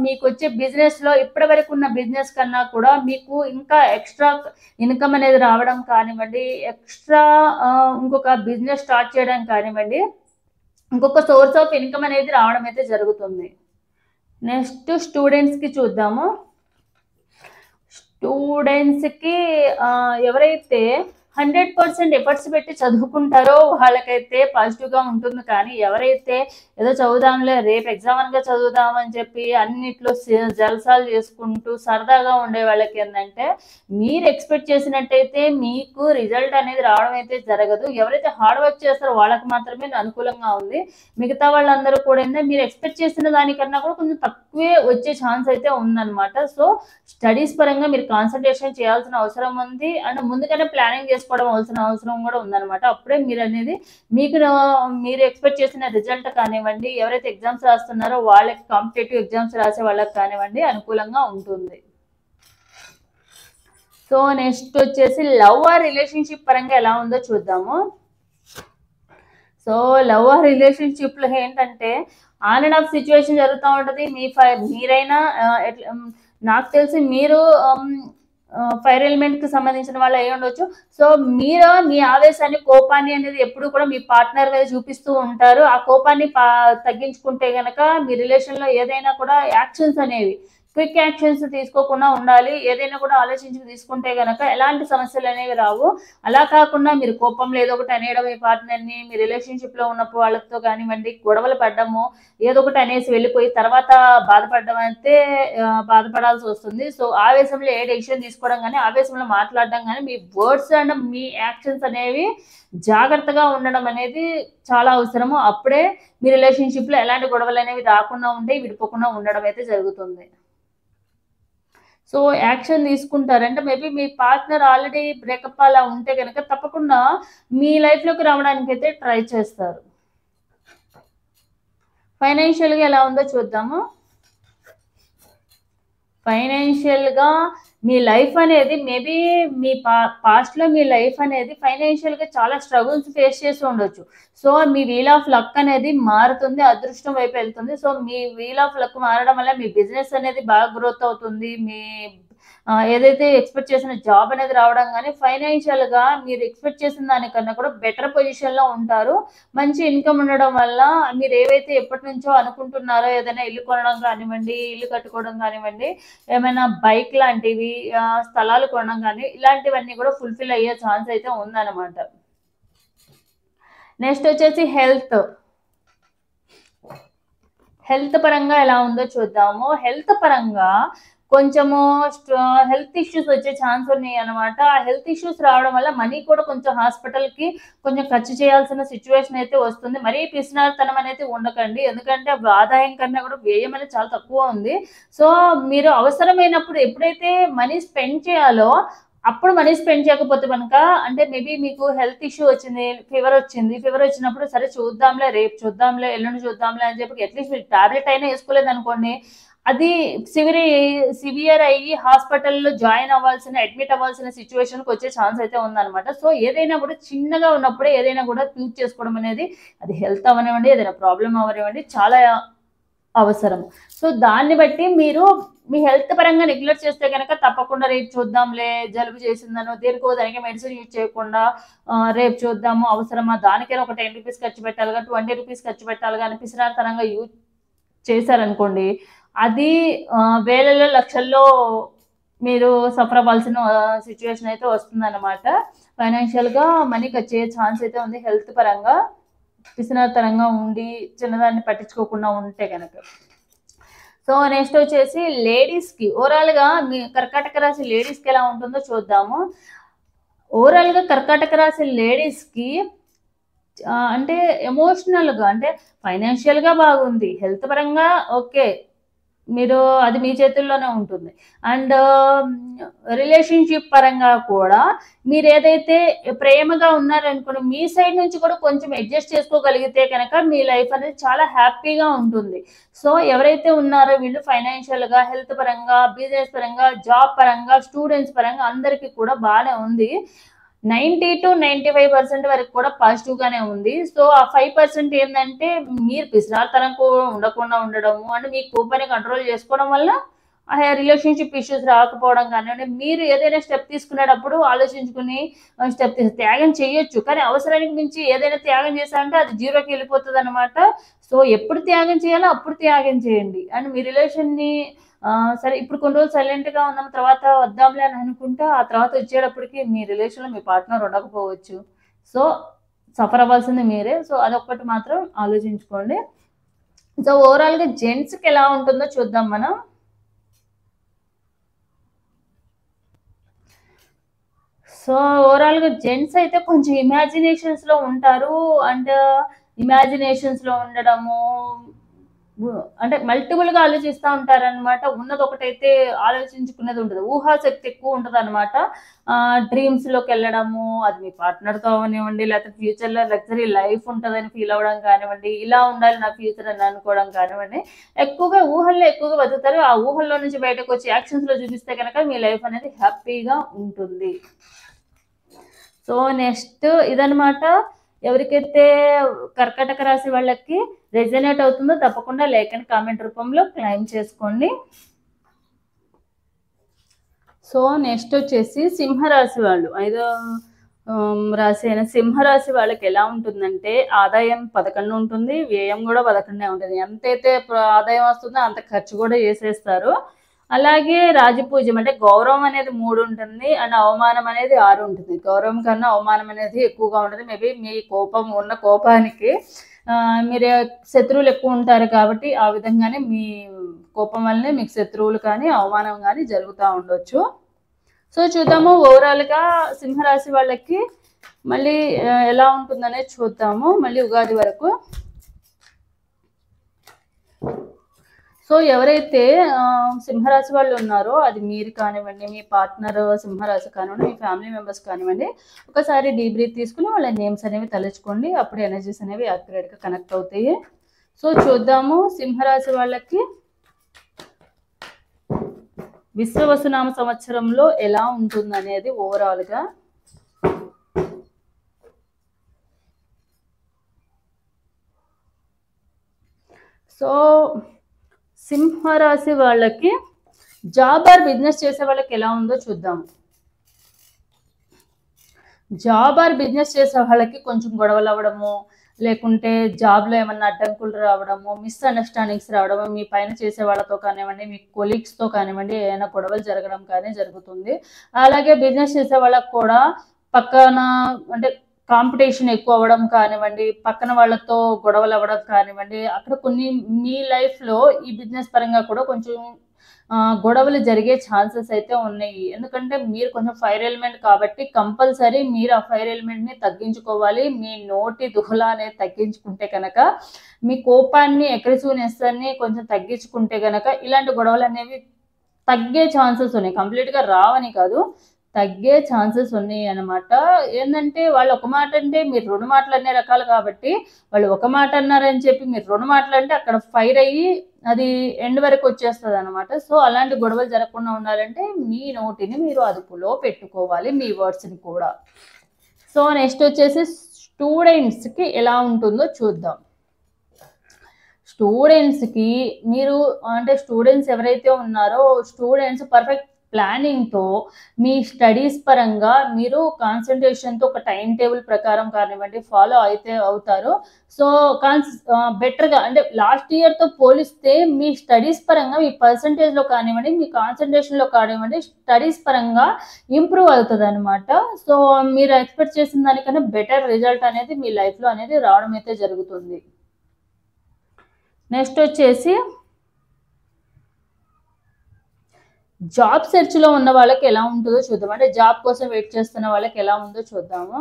మీకు వచ్చే బిజినెస్లో ఇప్పటి వరకు ఉన్న బిజినెస్ కన్నా కూడా మీకు ఇంకా ఎక్స్ట్రా ఇన్కమ్ అనేది రావడం కానివ్వండి, ఎక్స్ట్రా ఇంకొక బిజినెస్ స్టార్ట్ చేయడం కానివ్వండి, ఇంకొక సోర్స్ ఆఫ్ ఇన్కమ్ అనేది రావడం అయితే జరుగుతుంది. నెక్స్ట్ స్టూడెంట్స్కి చూద్దాము. స్టూడెంట్స్కి ఎవరైతే 100% ఎఫర్ట్స్ పెట్టి చదువుకుంటారో వాళ్ళకైతే పాజిటివ్గా ఉంటుంది. కానీ ఎవరైతే ఏదో చదువుదాంలే, రేపు ఎగ్జామ్ అనగా చదువుదామని చెప్పి అన్నిట్లో జల్సాలు చేసుకుంటూ సరదాగా ఉండే వాళ్ళకి ఏంటంటే, మీరు ఎక్స్పెక్ట్ చేసినట్టయితే మీకు రిజల్ట్ అనేది రావడం అయితే జరగదు. ఎవరైతే హార్డ్ వర్క్ చేస్తారో వాళ్ళకి మాత్రమే అనుకూలంగా ఉంది. మిగతా వాళ్ళందరూ కూడా ఏంటంటే మీరు ఎక్స్పెక్ట్ చేసిన దానికన్నా కూడా కొంచెం తక్కువే వచ్చే ఛాన్స్ అయితే ఉందన్నమాట. సో స్టడీస్ పరంగా మీరు కాన్సన్ట్రేషన్ చేయాల్సిన అవసరం ఉంది అండ్ ముందుగానే ప్లానింగ్ చేసుకోవడం అవసరం కూడా ఉందన్నమాట. అప్పుడే మీరు అనేది మీరు ఎక్స్పెక్ట్ చేసిన రిజల్ట్ కానివ్వండి, ఎవరైతే ఎగ్జామ్స్ రాస్తున్నారో వాళ్ళకి, కాంపిటేటివ్ ఎగ్జామ్స్ రాసే వాళ్ళకి కానివ్వండి అనుకూలంగా ఉంటుంది. సో నెక్స్ట్ వచ్చేసి లవ్ ఆర్ రిలేషన్షిప్ పరంగా ఎలా ఉందో చూద్దాము. సో లవ్ ఆర్ రిలేషన్షిప్లో ఏంటంటే ఆన్ అండ్ ఆఫ్ సిచ్యువేషన్ జరుగుతూ ఉంటుంది. మీరైనా నాకు తెలిసి మీరు ఫైర్ ఎలిమెంట్కి సంబంధించిన వాళ్ళు అయి ఉండొచ్చు. సో మీరు మీ ఆవేశాన్ని, కోపాన్ని అనేది ఎప్పుడు కూడా మీ పార్ట్నర్ మీద చూపిస్తూ ఉంటారు. ఆ కోపాన్ని తగ్గించుకుంటే గనక మీ రిలేషన్లో ఏదైనా కూడా యాక్షన్స్ అనేవి క్విక్ యాక్షన్స్ తీసుకోకుండా ఉండాలి. ఏదైనా కూడా ఆలోచించి తీసుకుంటే గనక ఎలాంటి సమస్యలు అనేవి రావు. అలా కాకుండా మీరు కోపంలో ఏదో ఒకటి అనేయడం, మీ పార్ట్నర్ని మీ రిలేషన్షిప్లో ఉన్నప్పుడు వాళ్ళతో కానివ్వండి గొడవలు పడ్డము, ఏదో ఒకటి అనేసి వెళ్ళిపోయి తర్వాత బాధపడడం అయితే బాధపడాల్సి వస్తుంది. సో ఆవేశంలో ఏ డెసిషన్ తీసుకోవడం కానీ, ఆవేశంలో మాట్లాడడం కానీ, మీ వర్డ్స్ అండ్ మీ యాక్షన్స్ అనేవి జాగ్రత్తగా ఉండడం అనేది చాలా అవసరము. అప్పుడే మీ రిలేషన్షిప్లో ఎలాంటి గొడవలు అనేవి రాకుండా ఉంటే విడిపోకుండా ఉండడం అయితే జరుగుతుంది. సో యాక్షన్ తీసుకుంటారంటే మేబీ మీ పార్ట్నర్ ఆల్రెడీ బ్రేకప్ అలా ఉంటే కనుక తప్పకుండా మీ లైఫ్లోకి రావడానికి అయితే ట్రై చేస్తారు. ఫైనాన్షియల్గా ఎలా ఉందో చూద్దాము. ఫైనాన్షియల్గా మీ లైఫ్ అనేది మేబీ మీ పాస్ట్లో మీ లైఫ్ అనేది ఫైనాన్షియల్గా చాలా స్ట్రగుల్స్ ఫేస్ చేసి ఉండొచ్చు. సో మీ వీల్ ఆఫ్ లక్ అనేది మారుతుంది, అదృష్టం వైపు వెళ్తుంది. సో మీ వీల్ ఆఫ్ లక్ మారడం వల్ల మీ బిజినెస్ అనేది బాగా గ్రోత్ అవుతుంది. మీ ఏదైతే ఎక్స్పెక్ట్ చేసిన జాబ్ అనేది రావడం కానీ, ఫైనాన్షియల్గా మీరు ఎక్స్పెక్ట్ చేసిన దానికన్నా కూడా బెటర్ పొజిషన్లో ఉంటారు. మంచి ఇన్కమ్ ఉండడం వల్ల మీరు ఏవైతే ఎప్పటి నుంచో అనుకుంటున్నారో, ఏదైనా ఇల్లు కొనడం కానివ్వండి, ఇల్లు కట్టుకోవడం కానివ్వండి, ఏమైనా బైక్ లాంటివి, స్థలాలు కొనడం కానీ ఇలాంటివన్నీ కూడా ఫుల్ఫిల్ అయ్యే ఛాన్స్ అయితే ఉందన్నమాట. నెక్స్ట్ వచ్చేసి హెల్త్ పరంగా ఎలా ఉందో చూద్దాము. హెల్త్ పరంగా కొంచెము హెల్త్ ఇష్యూస్ వచ్చే ఛాన్స్ ఉన్నాయి అనమాట. ఆ హెల్త్ ఇష్యూస్ రావడం వల్ల మనీ కూడా కొంచెం హాస్పిటల్కి కొంచెం ఖర్చు చేయాల్సిన సిచ్యువేషన్ అయితే వస్తుంది. మరీ పిసినారితనం అనేది ఉండకండి, ఎందుకంటే ఆదాయం కన్నా కూడా వ్యయం అనేది చాలా తక్కువ ఉంది. సో మీరు అవసరమైనప్పుడు ఎప్పుడైతే మనీ స్పెండ్ చేయాలో అప్పుడు మనీ స్పెండ్ చేయకపోతే కనుక అంటే మేబీ మీకు హెల్త్ ఇష్యూ వచ్చింది, ఫీవర్ వచ్చింది. ఫీవర్ వచ్చినప్పుడు సరే చూద్దాంలే, రేపు చూద్దాంలే, ఎల్లుండి చూద్దాంలే అని చెప్పి అట్లీస్ట్ మీరు టాబ్లెట్ అయినా వేసుకోలేదనుకోండి, అది సివియర్ అయ్యి హాస్పిటల్లో అడ్మిట్ అవ్వాల్సిన సిచ్యువేషన్కి వచ్చే ఛాన్స్ అయితే ఉందన్నమాట. సో ఏదైనా కూడా చిన్నగా ఉన్నప్పుడే ఏదైనా కూడా చూస్ చేసుకోవడం అనేది, అది హెల్త్ అవనివ్వండి, ఏదైనా ప్రాబ్లం అవనివ్వండి, చాలా అవసరం. సో దాన్ని బట్టి మీరు మీ హెల్త్ పరంగా నెగ్లెక్ట్ చేస్తే కనుక తప్పకుండా రేపు చూద్దాంలే, జలుబు చేసిందనో దేనికో దానికి మెడిసిన్ యూజ్ చేయకుండా రేపు చూద్దాము, అవసరమా, దానికైనా ఒక 10 రూపీస్ ఖర్చు పెట్టాలిగా, 20 రూపీస్ ఖర్చు పెట్టాలిగా అని పిసినారితనంగా యూజ్ చేశారనుకోండి, అది వేలలో లక్షల్లో మీరు సఫర్ అవ్వాల్సిన సిచ్యువేషన్ అయితే వస్తుందన్నమాట. ఫైనాన్షియల్గా మనీ ఖర్చు అయ్యే ఛాన్స్ అయితే ఉంది హెల్త్ పరంగా పిసినారితనంగా ఉండి చిన్నదాన్ని పట్టించుకోకుండా ఉంటే కనుక. సో నెక్స్ట్ వచ్చేసి లేడీస్కి ఓవరాల్గా మీ కర్కాటక రాశి లేడీస్కి ఎలా ఉంటుందో చూద్దాము. ఓవరాల్గా కర్కాటక రాశి లేడీస్కి అంటే ఎమోషనల్గా అంటే ఫైనాన్షియల్గా బాగుంది, హెల్త్ పరంగా ఓకే, మీరు అది మీ చేతుల్లోనే ఉంటుంది. అండ్ రిలేషన్షిప్ పరంగా కూడా మీరు ఏదైతే ప్రేమగా ఉన్నారనుకోండి, మీ సైడ్ నుంచి కూడా కొంచెం అడ్జస్ట్ చేసుకోగలిగితే కనుక మీ లైఫ్ అనేది చాలా హ్యాపీగా ఉంటుంది. సో ఎవరైతే ఉన్నారో వీళ్ళు ఫైనాన్షియల్గా, హెల్త్ పరంగా, బిజినెస్ పరంగా, జాబ్ పరంగా, స్టూడెంట్స్ పరంగా అందరికీ కూడా బాగానే ఉంది. 90 to 95% వరకు కూడా పాజిటివ్గానే ఉంది. సో ఆ 5% ఏంటంటే మీరు పిసినారితనం ఉండకుండా ఉండడము అండ్ మీ కోపాన్ని కంట్రోల్ చేసుకోవడం వల్ల ఆ రిలేషన్షిప్ ఇష్యూస్ రాకపోవడం కానివ్వండి, మీరు ఏదైనా స్టెప్ తీసుకునేటప్పుడు ఆలోచించుకుని స్టెప్ త్యాగం చేయొచ్చు, కానీ అవసరానికి మించి ఏదైనా త్యాగం చేశారంటే అది జీరోకి వెళ్ళిపోతుంది అనమాట. సో ఎప్పుడు త్యాగం చేయాలో అప్పుడు త్యాగం చేయండి. అండ్ మీ రిలేషన్ని సరే ఇప్పుడు కొన్ని రోజులు సైలెంట్గా ఉన్నాం, తర్వాత వద్దాంలే అని అనుకుంటే ఆ తర్వాత వచ్చేటప్పటికి మీ రిలేషన్లో మీ పార్ట్నర్ ఉండకపోవచ్చు. సో సఫర్ అవ్వాల్సింది మీరే. సో అదొక్కటి మాత్రం ఆలోచించుకోండి. సో ఓవరాల్గా జెంట్స్కి ఎలా ఉంటుందో చూద్దాం మనం. సో ఓవరాల్గా జెంట్స్ అయితే కొంచెం ఇమాజినేషన్స్లో ఉంటారు. అండ్ ఇమాజినేషన్స్లో ఉండడము అంటే మల్టిపుల్గా ఆలోచిస్తూ ఉంటారనమాట. ఉన్నది ఒకటైతే ఆలోచించుకునేది ఉంటుంది, ఊహాశక్తి ఎక్కువ ఉంటుంది అనమాట. డ్రీమ్స్లోకి వెళ్ళడము, అది మీ పార్ట్నర్తో అవనివ్వండి, లేకపోతే ఫ్యూచర్లో లగ్జరీ లైఫ్ ఉంటుందని ఫీల్ అవ్వడం కానివ్వండి, ఇలా ఉండాలి నా ఫ్యూచర్ అని అనుకోవడం కానివ్వండి, ఎక్కువగా ఊహల్లో ఎక్కువగా బతుకుతారు. ఆ ఊహల్లో నుంచి బయటకు వచ్చి యాక్షన్స్లో చూపిస్తే కనుక మీ లైఫ్ అనేది హ్యాపీగా ఉంటుంది. సో నెక్స్ట్ ఇదనమాట. ఎవరికైతే కర్కాటక రాశి వాళ్ళకి రెజనేట్ అవుతుందో తప్పకుండా లైక్ అండ్ కామెంట్ రూపంలో క్లెయిమ్ చేసుకోండి. సో నెక్స్ట్ వచ్చేసి సింహరాశి వాళ్ళు, 5వ రాశి అయిన సింహరాశి వాళ్ళకి ఎలా ఉంటుందంటే ఆదాయం 11 ఉంటుంది, వ్యయం కూడా 11 ఉంటుంది. ఎంతైతే ఆదాయం వస్తుందో అంత ఖర్చు కూడా చేసేస్తారు. అలాగే రాజపూజ్యం అంటే గౌరవం అనేది 3 ఉంటుంది అండ్ అవమానం అనేది 6 ఉంటుంది. గౌరవం కన్నా అవమానం అనేది ఎక్కువగా ఉంటుంది. మేబీ మీ కోపానికి మీరు శత్రువులు ఎక్కువ ఉంటారు కాబట్టి ఆ విధంగానే మీ కోపం వల్లనే మీకు శత్రువులు కానీ అవమానం కానీ జరుగుతూ ఉండొచ్చు. సో చూద్దాము ఓవరాల్గా సింహరాశి వాళ్ళకి మళ్ళీ ఎలా ఉంటుందనేది చూద్దాము మళ్ళీ ఉగాది వరకు. సో ఎవరైతే సింహరాశి వాళ్ళు ఉన్నారో అది మీరు కానివ్వండి, మీ పార్ట్నర్ సింహరాశి కానివ్వండి, మీ ఫ్యామిలీ మెంబర్స్ కానివ్వండి, ఒకసారి డీప్ బ్రీత్ తీసుకుని వాళ్ళ నేమ్స్ అనేవి తలుచుకోండి. అప్పుడు ఎనర్జీస్ అనేవి యాక్యురేట్గా కనెక్ట్ అవుతాయి. సో చూద్దాము సింహరాశి వాళ్ళకి విశ్వవసునామ సంవత్సరంలో ఎలా ఉంటుంది అనేది ఓవరాల్గా. సో సింహరాశి వాళ్ళకి జాబ్ ఆర్ బిజినెస్ చేసే వాళ్ళకి ఎలా ఉందో చూద్దాము. జాబ్ ఆర్ బిజినెస్ చేసే వాళ్ళకి కొంచెం గొడవలు అవ్వడము, లేకుంటే జాబ్లో ఏమన్నా అడ్డంకులు రావడము, మిస్అండర్స్టాండింగ్స్ రావడము, మీ పైన చేసే వాళ్ళతో కానివ్వండి, మీ కొలీగ్స్తో కానివ్వండి ఏమైనా గొడవలు జరగడం కానీ జరుగుతుంది. అలాగే బిజినెస్ చేసే వాళ్ళకి కూడా పక్కన అంటే కాంపిటీషన్ ఎక్కువ అవ్వడం కానివ్వండి, పక్కన వాళ్ళతో గొడవలు అవ్వడం కానివ్వండి, అక్కడ కొన్ని మీ లైఫ్లో ఈ బిజినెస్ పరంగా కూడా కొంచెం గొడవలు జరిగే ఛాన్సెస్ అయితే ఉన్నాయి. ఎందుకంటే మీరు కొంచెం ఫైర్ ఎలిమెంట్ కాబట్టి కంపల్సరీ మీరు ఆ ఫైర్ ఎలిమెంట్ని తగ్గించుకోవాలి. మీ నోటి దుహలా అనేది తగ్గించుకుంటే కనుక, మీ కోపాన్ని అగ్రెసివ్నెస్ అన్ని కొంచెం తగ్గించుకుంటే కనుక ఇలాంటి గొడవలు అనేవి తగ్గే ఛాన్సెస్ ఉన్నాయి. కంప్లీట్గా రావని కాదు, తగ్గే ఛాన్సెస్ ఉన్నాయి అన్నమాట. ఏందంటే వాళ్ళు ఒక మాట అంటే మీరు 2 మాటలు అనే రకాలు కాబట్టి, వాళ్ళు ఒక మాట అన్నారని చెప్పి మీరు 2 మాటలు అంటే అక్కడ ఫైర్ అయ్యి అది ఎండ్ వరకు వచ్చేస్తదనమాట. సో, అలాంటి గొడవలు జరగకుండా ఉండాలంటే మీ నోటిని మీరు అదుపులో పెట్టుకోవాలి. మీ వర్డ్స్‌ని కూడా. సో, నెక్స్ట్ వచ్చేసి స్టూడెంట్స్‌కి ఎలా ఉంటుందో చూద్దాం. స్టూడెంట్స్‌కి మీరు అంటే స్టూడెంట్స్ ఎవరైతే ఉన్నారో స్టూడెంట్స్ పర్ఫెక్ట్ ప్లానింగ్‌తో మీ స్టడీస్ పరంగా మీరు కాన్సంట్రేషన్‌తో ఒక టైమ్ టేబుల్ ప్రకారం కానివ్వండి ఫాలో అయితే అవుతారు. సో, బెటర్‌గా అంటే లాస్ట్ ఇయర్‌తో పోలిస్తే మీ స్టడీస్ పరంగా మీ పర్సెంటేజ్‌లో కానివ్వండి, మీ కాన్సంట్రేషన్‌లో కానివ్వండి, స్టడీస్ పరంగా ఇంప్రూవ్ అవుతదనమాట. సో, మీరు ఎక్స్‌పెక్ట్ చేసిన దానికన్నా బెటర్ రిజల్ట్ అనేది మీ లైఫ్‌లో అనేది రావడం అయితే జరుగుతుంది. నెక్స్ట్ వచ్చేసి జాబ్ సెర్చ్‌లో ఉన్న వాళ్ళకి ఎలా ఉంటుందో చూద్దాం. అంటే జాబ్ కోసం వెయిట్ చేస్తున్న వాళ్ళకి ఎలా ఉందో చూద్దాము.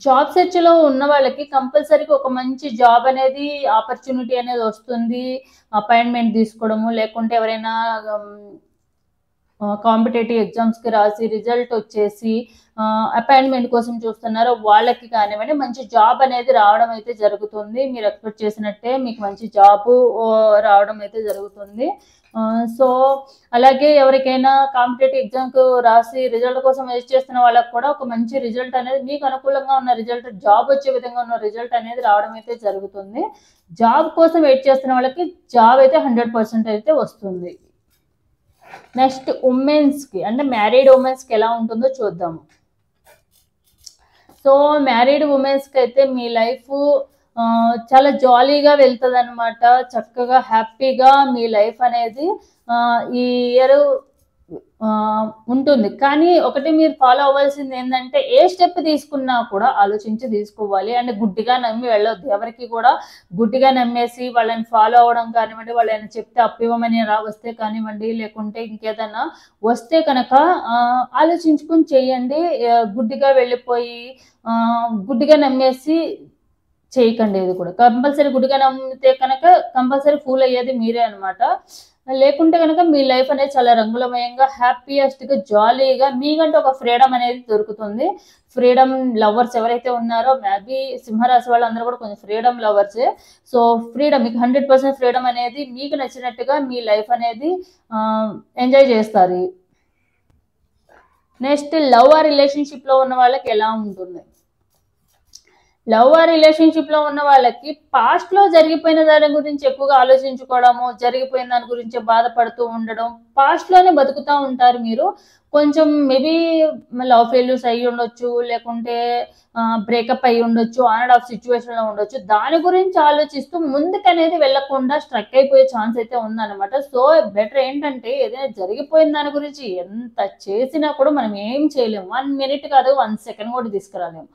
జాబ్ సెర్చ్‌లో ఉన్న వాళ్ళకి కంపల్సరీగా ఒక మంచి జాబ్ అనేది ఆపర్చునిటీ అనేది వస్తుంది. అపాయింట్‌మెంట్ తీసుకోవడము, లేకుంటే ఎవరైనా కాంపిటేటివ్ ఎగ్జామ్స్‌కి రాసి రిజల్ట్ వచ్చేసి అపాయింట్‌మెంట్ కోసం చూస్తున్నారో వాళ్ళకి కానివ్వండి, మంచి జాబ్ అనేది రావడం అయితే జరుగుతుంది. మీరు ఎక్స్‌పెక్ట్ చేసినట్టే మీకు మంచి జాబు రావడం అయితే జరుగుతుంది. సో, అలాగే ఎవరికైనా కాంపిటేటివ్ ఎగ్జామ్‌కు రాసి రిజల్ట్ కోసం వెయిట్ చేస్తున్న వాళ్ళకి కూడా ఒక మంచి రిజల్ట్ అనేది మీకు అనుకూలంగా ఉన్న రిజల్ట్, జాబ్ వచ్చే విధంగా ఉన్న రిజల్ట్ అనేది రావడం అయితే జరుగుతుంది. జాబ్ కోసం వెయిట్ చేస్తున్న వాళ్ళకి జాబ్ అయితే 100% అయితే వస్తుంది. నెక్స్ట్ ఉమెన్స్‌కి అంటే మ్యారీడ్ ఉమెన్స్‌కి ఎలా ఉంటుందో చూద్దాము. సో, మ్యారీడ్ ఉమెన్స్‌కి అయితే మీ లైఫు చాలా జాలీగా వెళ్తదనమాట. చక్కగా హ్యాపీగా మీ లైఫ్ అనేది ఈ ఇయరు ఉంటుంది. కానీ ఒకటి మీరు ఫాలో అవ్వాల్సింది ఏందంటే, ఏ స్టెప్ తీసుకున్నా కూడా ఆలోచించి తీసుకోవాలి. అండ్ గుడ్డిగా నమ్మి వెళ్ళొద్దు. ఎవరికి కూడా గుడ్డిగా నమ్మేసి వాళ్ళని ఫాలో అవ్వడం కానివ్వండి, వాళ్ళేమైనా చెప్తే అప్పివ్వమని వస్తే కానివ్వండి, లేకుంటే ఇంకేదన్నా వస్తే కనుక ఆలోచించుకొని చేయండి. గుడ్డిగా వెళ్ళిపోయి గుడ్డిగా నమ్మేసి చేయకండి ఏది కూడా. కంపల్సరీ గుడ్డిగా నమ్మితే కనుక కంపల్సరీ ఫూల్ అయ్యేది మీరే అనమాట. లేకుంటే గనక మీ లైఫ్ అనేది చాలా రంగులమయంగా, హ్యాపీయెస్ట్‌గా, జాలీగా మీకంటూ ఒక ఫ్రీడమ్ అనేది దొరుకుతుంది. ఫ్రీడమ్ లవర్స్ ఎవరైతే ఉన్నారో మేబీ సింహరాశి వాళ్ళందరూ కూడా కొంచెం ఫ్రీడమ్ లవర్సే. సో, ఫ్రీడమ్ మీకు 100% ఫ్రీడమ్ అనేది మీకు నచ్చినట్టుగా మీ లైఫ్ అనేది ఎంజాయ్ చేస్తారు. నెక్స్ట్ లవ్ ఆర్ రిలేషన్‌షిప్‌లో ఉన్న వాళ్ళకి ఎలా ఉంటుంది? లవ్ ఆర్ రిలేషన్‌షిప్‌లో ఉన్న వాళ్ళకి పాస్ట్‌లో జరిగిపోయిన దాని గురించి ఎక్కువగా ఆలోచించుకోవడము, జరిగిపోయిన దాని గురించే బాధపడుతూ ఉండడం, పాస్ట్‌లోనే బతుకుతా ఉంటారు మీరు. కొంచెం మేబీ లవ్ ఫెయిల్యూర్స్ అయ్యి ఉండొచ్చు, లేకుంటే బ్రేకప్ అయ్యి ఉండొచ్చు, ఆన్ అండ్ ఆఫ్ సిట్యుయేషన్‌లో ఉండొచ్చు. దాని గురించి ఆలోచిస్తూ ముందుకనేది వెళ్ళకుండా స్ట్రక్ అయిపోయే ఛాన్స్ అయితే ఉందన్నమాట. సో, బెటర్ ఏంటంటే ఏదైనా జరిగిపోయిన దాని గురించి ఎంత చేసినా కూడా మనం ఏం చేయలేము. 1 మినిట్ కాదు, 1 సెకండ్ కూడా తీసుకురాలేము.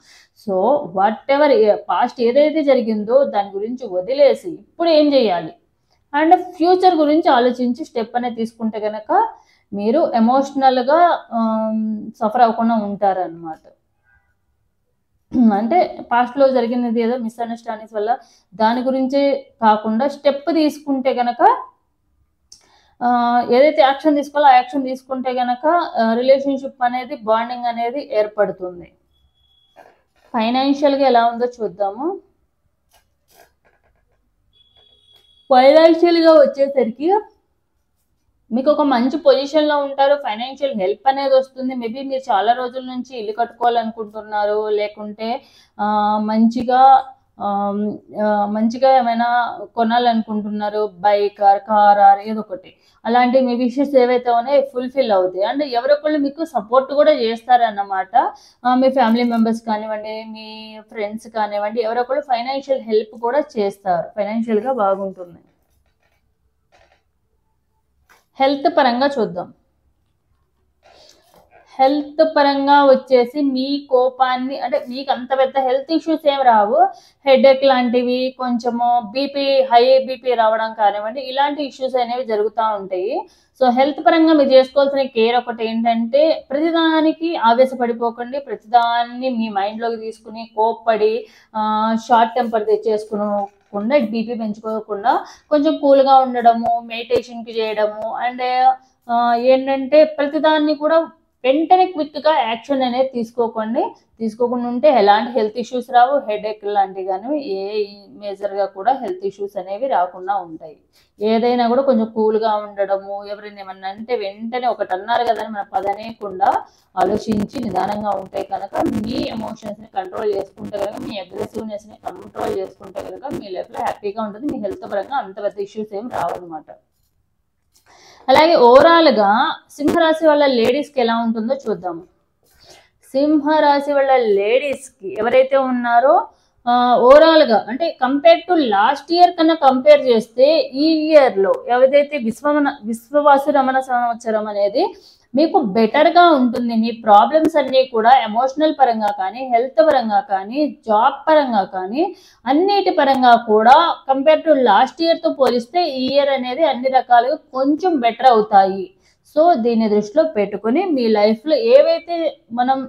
సో, వాటెవర్ పాస్ట్ ఏదైతే జరిగిందో దాని గురించి వదిలేసి ఇప్పుడు ఏం చేయాలి? అండ్ ఫ్యూచర్ గురించి ఆలోచించి స్టెప్ అనేది తీసుకుంటే గనక మీరు ఎమోషనల్‌గా సఫర్ అవ్వకుండా ఉంటారనమాట. అంటే పాస్ట్‌లో జరిగినది ఏదో మిస్‌అండర్‌స్టాండింగ్స్ వల్ల దాని గురించే కాకుండా స్టెప్ తీసుకుంటే గనక ఏదైతే యాక్షన్ తీసుకోవాలో ఆ యాక్షన్ తీసుకుంటే గనక రిలేషన్‌షిప్ అనేది బాండింగ్ అనేది ఏర్పడుతుంది. ఫైనాన్షియల్‌గా ఎలా ఉందో చూద్దాము. ఫైనాన్షియల్‌గా వచ్చేసరికి మీకు ఒక మంచి పొజిషన్‌లో ఉంటారు. ఫైనాన్షియల్ హెల్ప్ అనేది వస్తుంది. మేబీ మీరు చాలా రోజుల నుంచి ఇల్లు కట్టుకోవాలనుకుంటున్నారు. లేకుంటే మంచిగా మంచిగా ఏమైనా కొనాలనుకుంటున్నారు. బైక్ ఆర్, కార్ ఆర్ ఏదో ఒకటి. అలాంటి మీ విషెస్ ఏవైతే ఉన్నాయో ఫుల్‌ఫిల్ అవుతాయి. అండ్ ఎవరో ఒకళ్ళు మీకు సపోర్ట్ కూడా చేస్తారన్నమాట. మీ ఫ్యామిలీ మెంబర్స్ కానివ్వండి, మీ ఫ్రెండ్స్ కానివ్వండి, ఎవరో ఒకళ్ళు ఫైనాన్షియల్ హెల్ప్ కూడా చేస్తారు. ఫైనాన్షియల్‌గా బాగుంటుంది. హెల్త్ పరంగా చూద్దాం. హెల్త్ పరంగా వచ్చేసి మీ కోపాన్ని అంటే మీకు అంత పెద్ద హెల్త్ ఇష్యూస్ ఏమి రావు. హెడేక్ లాంటివి, కొంచెము హై బీపీ రావడం కానివ్వండి, ఇలాంటి ఇష్యూస్ అనేవి జరుగుతూ ఉంటాయి. సో, హెల్త్ పరంగా మీరు చేసుకోవాల్సిన కేర్ ఒకటి ఏంటంటే ప్రతిదానికి ఆవేశపడిపోకండి. ప్రతిదాన్ని మీ మైండ్‌లోకి తీసుకుని కోప్పడి షార్ట్ టెంపర్ తెచ్చేసుకుని పెంచుకోకుండా, బీపీ పెంచుకోకుండా కొంచెం కూల్గా ఉండడము, మెడిటేషన్కి చేయడము, అండ్ ఏంటంటే ప్రతిదాన్ని కూడా వెంటనే క్విక్గా యాక్షన్ అనేది తీసుకోకుండా ఉంటే ఎలాంటి హెల్త్ ఇష్యూస్ రావు. హెడేక్ లాంటివి కానీ ఏ మేజర్గా కూడా హెల్త్ ఇష్యూస్ అనేవి రాకుండా ఉంటాయి. ఏదైనా కూడా కొంచెం కూల్గా ఉండడము, ఎవరైనా ఏమన్నా అంటే వెంటనే ఒకటి అన్నారు కదా అని మనం పదనేయకుండా ఆలోచించి నిదానంగా ఉంటే కనుక మీ ఎమోషన్స్ని కంట్రోల్ చేసుకుంటే కనుక, మీ అగ్రెసివ్నెస్ని కంట్రోల్ చేసుకుంటే కనుక మీ లైఫ్లో హ్యాపీగా ఉంటుంది. మీ హెల్త్ పరంగా అంత పెద్ద ఇష్యూస్ ఏం రావన్నమాట. అలాగే ఓవరాల్గా సింహరాశి వాళ్ళ లేడీస్కి ఎలా ఉంటుందో చూద్దాము. సింహరాశి వాళ్ళ లేడీస్కి ఎవరైతే ఉన్నారో ఓవరాల్గా అంటే కంపేర్ టు లాస్ట్ ఇయర్ కన్నా కంపేర్ చేస్తే ఈ ఇయర్లో ఏదైతే విశ్వవాసు రమణ సంవత్సరం అనేది మీకు బెటర్గా ఉంటుంది. మీ ప్రాబ్లమ్స్ అన్నీ కూడా ఎమోషనల్ పరంగా కానీ, హెల్త్ పరంగా కానీ, జాబ్ పరంగా కానీ, అన్నిటి పరంగా కూడా కంపేర్ టు లాస్ట్ ఇయర్తో పోలిస్తే ఈ ఇయర్ అనేది అన్ని రకాలుగా కొంచెం బెటర్ అవుతాయి. సో దీన్ని దృష్టిలో పెట్టుకుని మీ లైఫ్లో ఏవైతే మనం